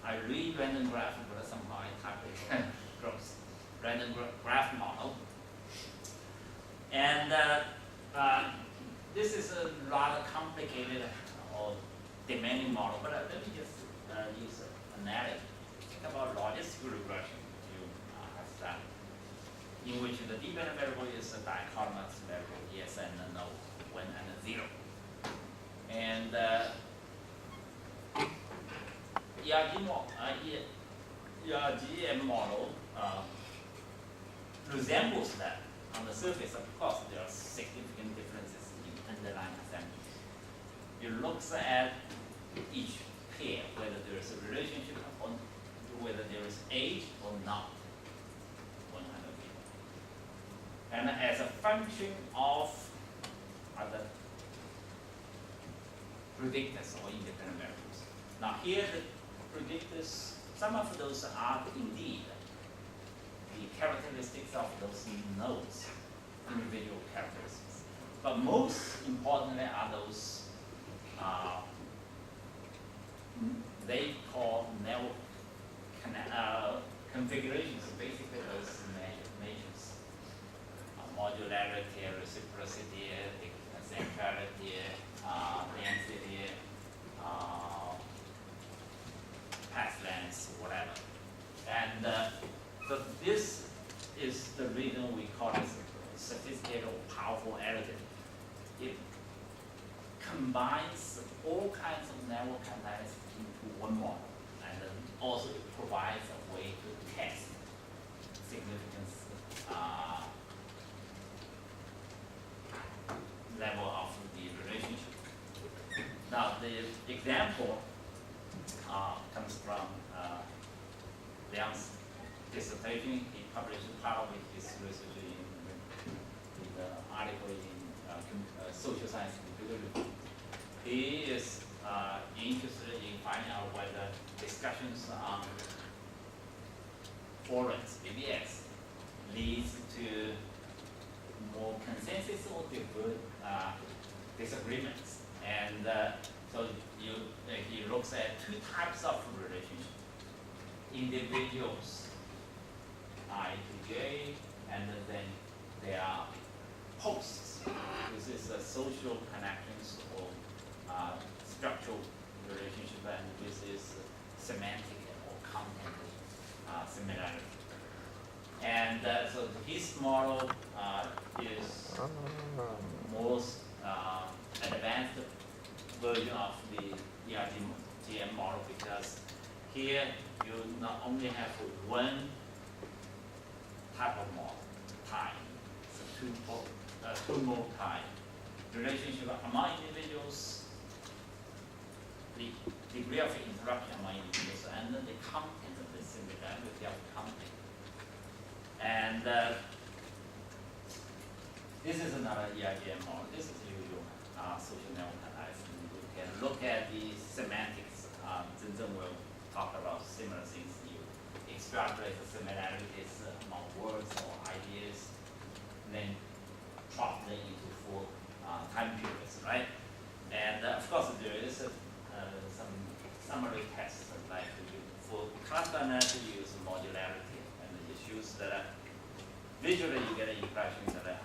I read random graph, but somehow I type it growth. Random graph model. And this is a rather complicated or demanding model, but let me just use an analogy. Think about logistic regression. You have that, in which the dependent variable is a dichotomous variable, yes and no, 1 and 0. And ERGM model resembles that on the surface. Of course, there are significant differences in underlying assumptions. It looks at each pair, whether there is a relationship or whether there is age or not, 100 people. And as a function of other predictors or independent variables. Now here the predictors, some of those are indeed the characteristics of those nodes, individual characteristics. But most importantly are those they call network configurations, basically those measures. Modularity, reciprocity, centrality, density, path length, whatever. And so this is the reason we call it sophisticated or powerful algorithm. It combines all kinds of network analysis into one model, and then also it provides a way to test significance level of the relationship. Now the example comes from Liang's dissertation. He published part of his research in the article in Social Science Computer Review. He is interested in finding out whether discussions on forums, BBS, leads to more consensus or disagreements. And so he looks at two types of relationships. Individuals, I to J, and then there are hosts. This is a social connections or structural relationship, and this is semantic or content similarity. And so his model is most advanced version of the ERGM model, because here you not only have one type of model, time, so two-mode time, relationship among individuals, the degree of interaction among individuals, and then the content of the similarity of content. And this is another ERGM model. This is usual social network analysis. You can look at the semantics. Zhen will talk about similar things. You extrapolate the similarities among words or ideas, then plot them into 4 time periods, right? And of course, there is some summary tests, like for cluster analysis, you use modularity, and it shows that visually you get an impression that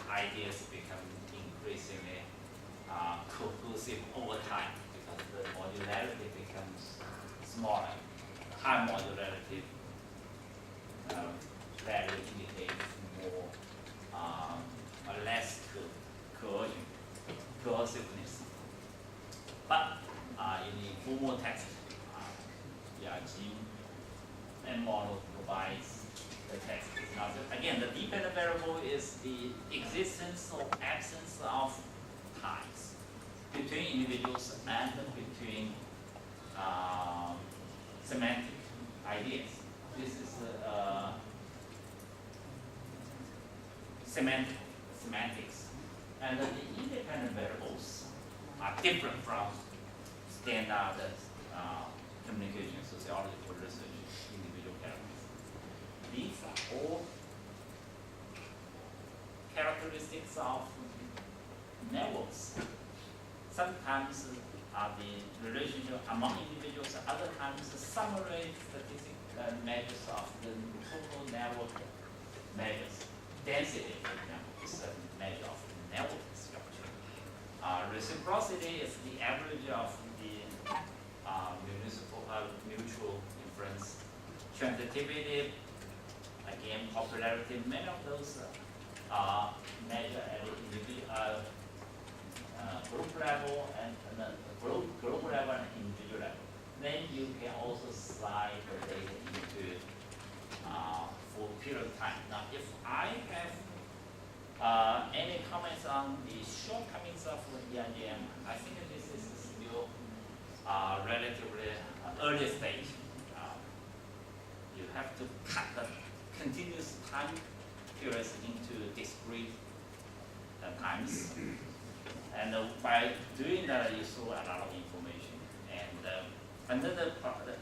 ideas become increasingly cohesive over time, because the modularity becomes smaller, high modularity value indicates more or less coerciveness. But in the formal text, gene and model provides the text. Now, again, the dependent variable is the existence or absence of ties between individuals and between semantic ideas. This is semantics. And the independent variables are different from standard communication sociology for research individual characters. These are all characteristics of networks. Sometimes the relationship among individuals, other times summary statistical measures of the total network measures. Density, for example, is a measure of the network structure. Reciprocity is the average of the mutual inference. Transitivity, again, popularity, many of those measure at individual group level and group level and individual level. Then you can also slide the data into for a period of time. Now, if I have any comments on the shortcomings of the EIGM, I think this is still relatively early stage. You have to cut the continuous time periods into discrete times. And by doing that, you store a lot of information. And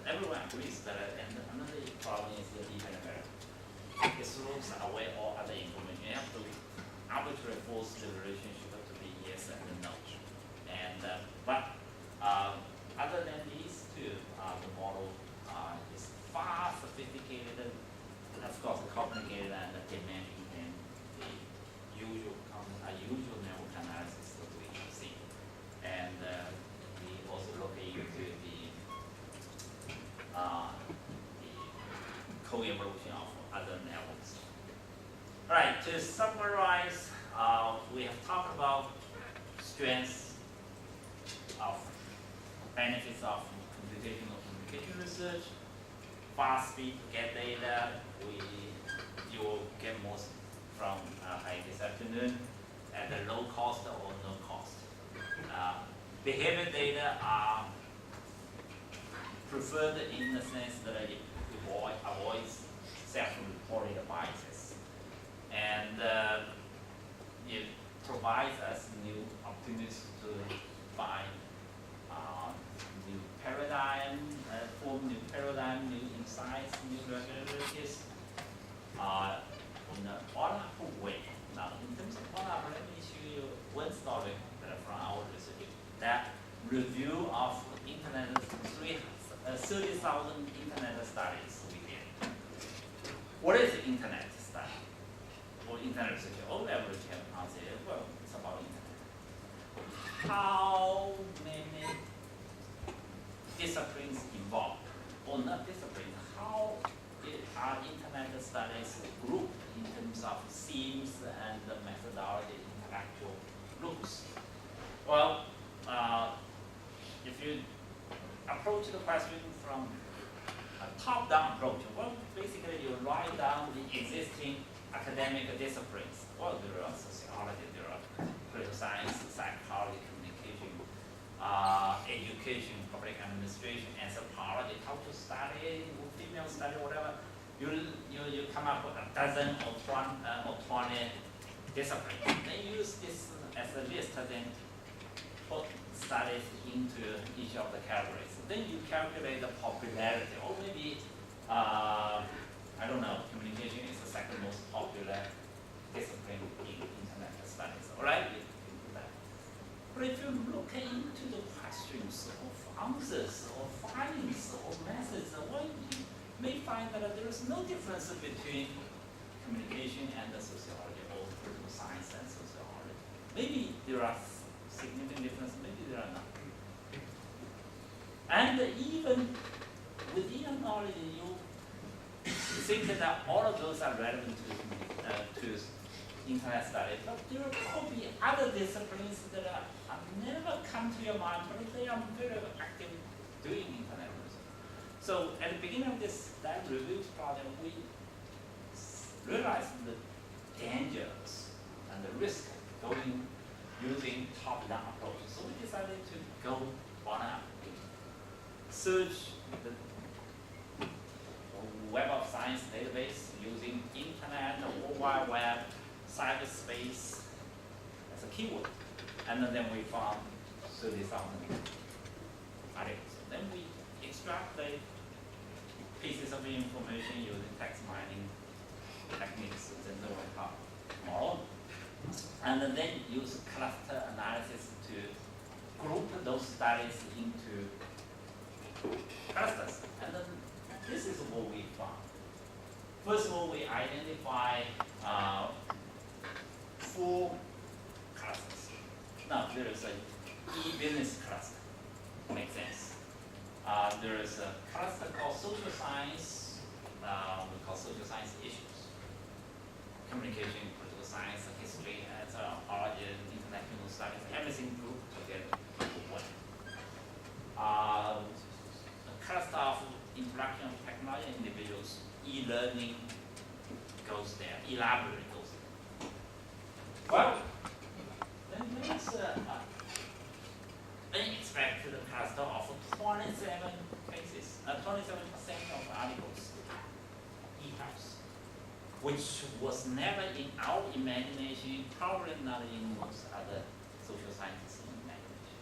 everyone agrees that another problem is the dependent variable. It throws away all other information. You have to arbitrarily force the relationship to be yes and no. And but other than these two, the model is far sophisticated, and of course complicated and demanding than the usual network analysis that we see. And we also look into the co-evolution of other networks. All right, to summarize, we have talked about strengths of benefits of computational communication research, fast speed to get data. You will get most from this afternoon at a low cost or no cost. Behavior data are preferred in the sense that it avoids self-reported biases, and it provides us new opportunities to find new paradigm, form new paradigm, new insights, new regularities in an orderful way. Now, in terms of order, let me show you one story from our research. That review of internet, 30,000 internet studies we did. What is internet study? Or internet research? All average can answer it. Well, it's about internet. How many disciplines involved? Or not disciplines, how are internet studies grouped in terms of themes and the methodology, intellectual rules? Well, if you approach the question from a top-down approach, well, basically you write down the existing academic disciplines. Well, there are sociology, there are political science, psychology, communication, education, public administration, anthropology, cultural study, female study, whatever. You come up with a dozen or 20 disciplines. They use this as a list, then put studies into each of the categories. Then you calculate the popularity, or maybe, I don't know, communication is the second most popular discipline in internet studies, all right? You can do that. But if you look into the questions of answers or findings or methods, well, you may find that there is no difference between communication and the sociology, or political science and sociology. Maybe there are significant differences, maybe there are not. And even think that all of those are relevant to internet studies, but there could be other disciplines that are never come to your mind, but they are very active doing internet research. So at the beginning of this review project, we realized the dangers and the risk using top-down approach. So we decided to go bottom-up, search the Web of Science database using internet, the World Wide Web, cyberspace as a keyword. And then we found 30,000 articles. Then we extract the pieces of information using text mining techniques, the neural model, and then use cluster analysis to group those studies into clusters. And then this is what we found. First of all, we identify 4 clusters. Now, there is a e-business cluster. Makes sense. There is a cluster called social science. We call social science issues. Communication, political science, history, anthropology, international studies, everything grouped together into one. A cluster of interaction of technology individuals, e-learning goes there, e-library goes there. Well, then there is an unexpected cluster of 27 cases, 27% of articles, e-house, which was never in our imagination, probably not in most other social scientists' imagination.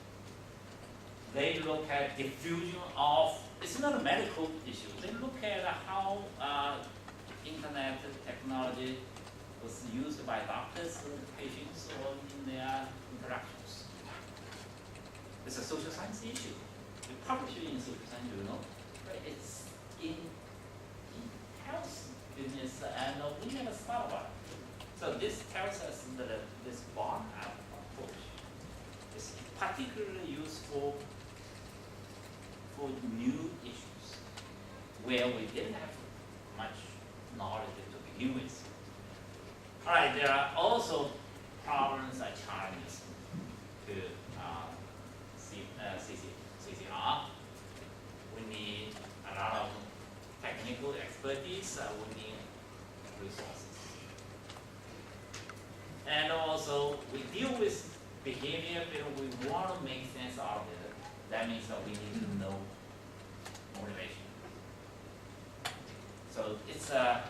They look at diffusion of, it's not a medical issue, they look at how internet technology was used by doctors, patients, or in their interactions. It's a social science issue. We publish it in social science journal, but it's in health business, and we never thought about it. So this tells us that this bottom-up approach is particularly useful for new issues where we didn't have much knowledge to begin with. All right, there are also problems and challenges to CCR. We need a lot of technical expertise, we need resources. And also, we deal with behavior, but we want to make sense out of it. That means that we need to know motivation. So it's a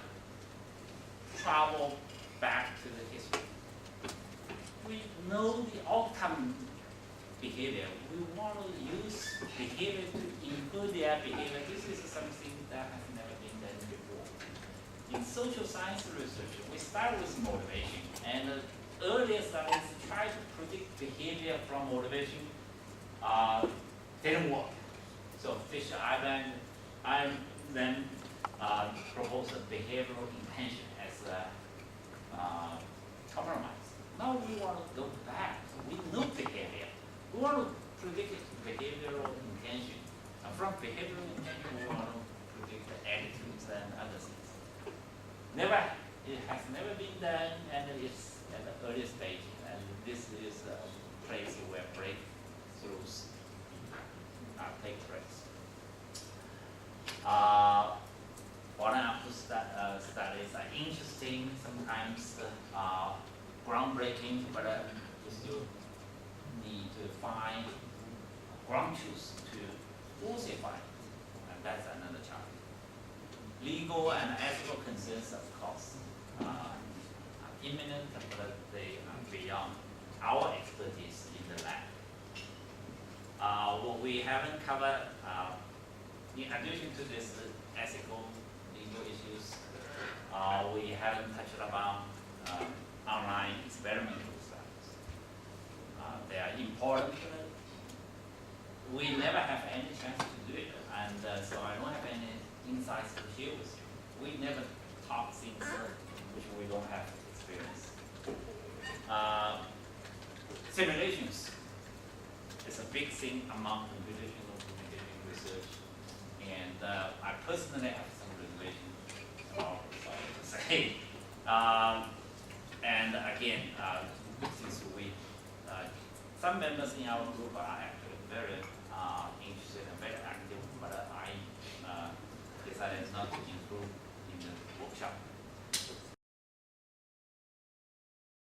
travel back to the history. We know the outcome behavior. We want to use behavior to include their behavior. This is something that has never been done before. In social science research, we start with motivation, and earlier studies try to predict behavior from motivation. Didn't work. So Fisher I then proposed a behavioral intention as a compromise. Now we want to go back. We know behavior. We want to predict behavioral intention. And from behavioral intention, we want to predict the attitudes and other things. It has never been done, and it's at the early stage. And this is a place where breakthroughs take place. Bottom-up studies are interesting, sometimes groundbreaking, but you still need to find ground truths to falsify, and that's another challenge. Legal and ethical concerns, of course, are imminent, but they are beyond our expertise in the lab. What we haven't covered, in addition to this ethical, legal issues, we haven't touched upon online experimental studies. They are important. We never have any chance to do it, and so I don't have any insights to share with you. We never talk things which we don't have experience. Simulations is a big thing among computational communication research, and I personally have some reservations about And again, since we, some members in our group are actually very interested and very active, but I decided not to include in the workshop.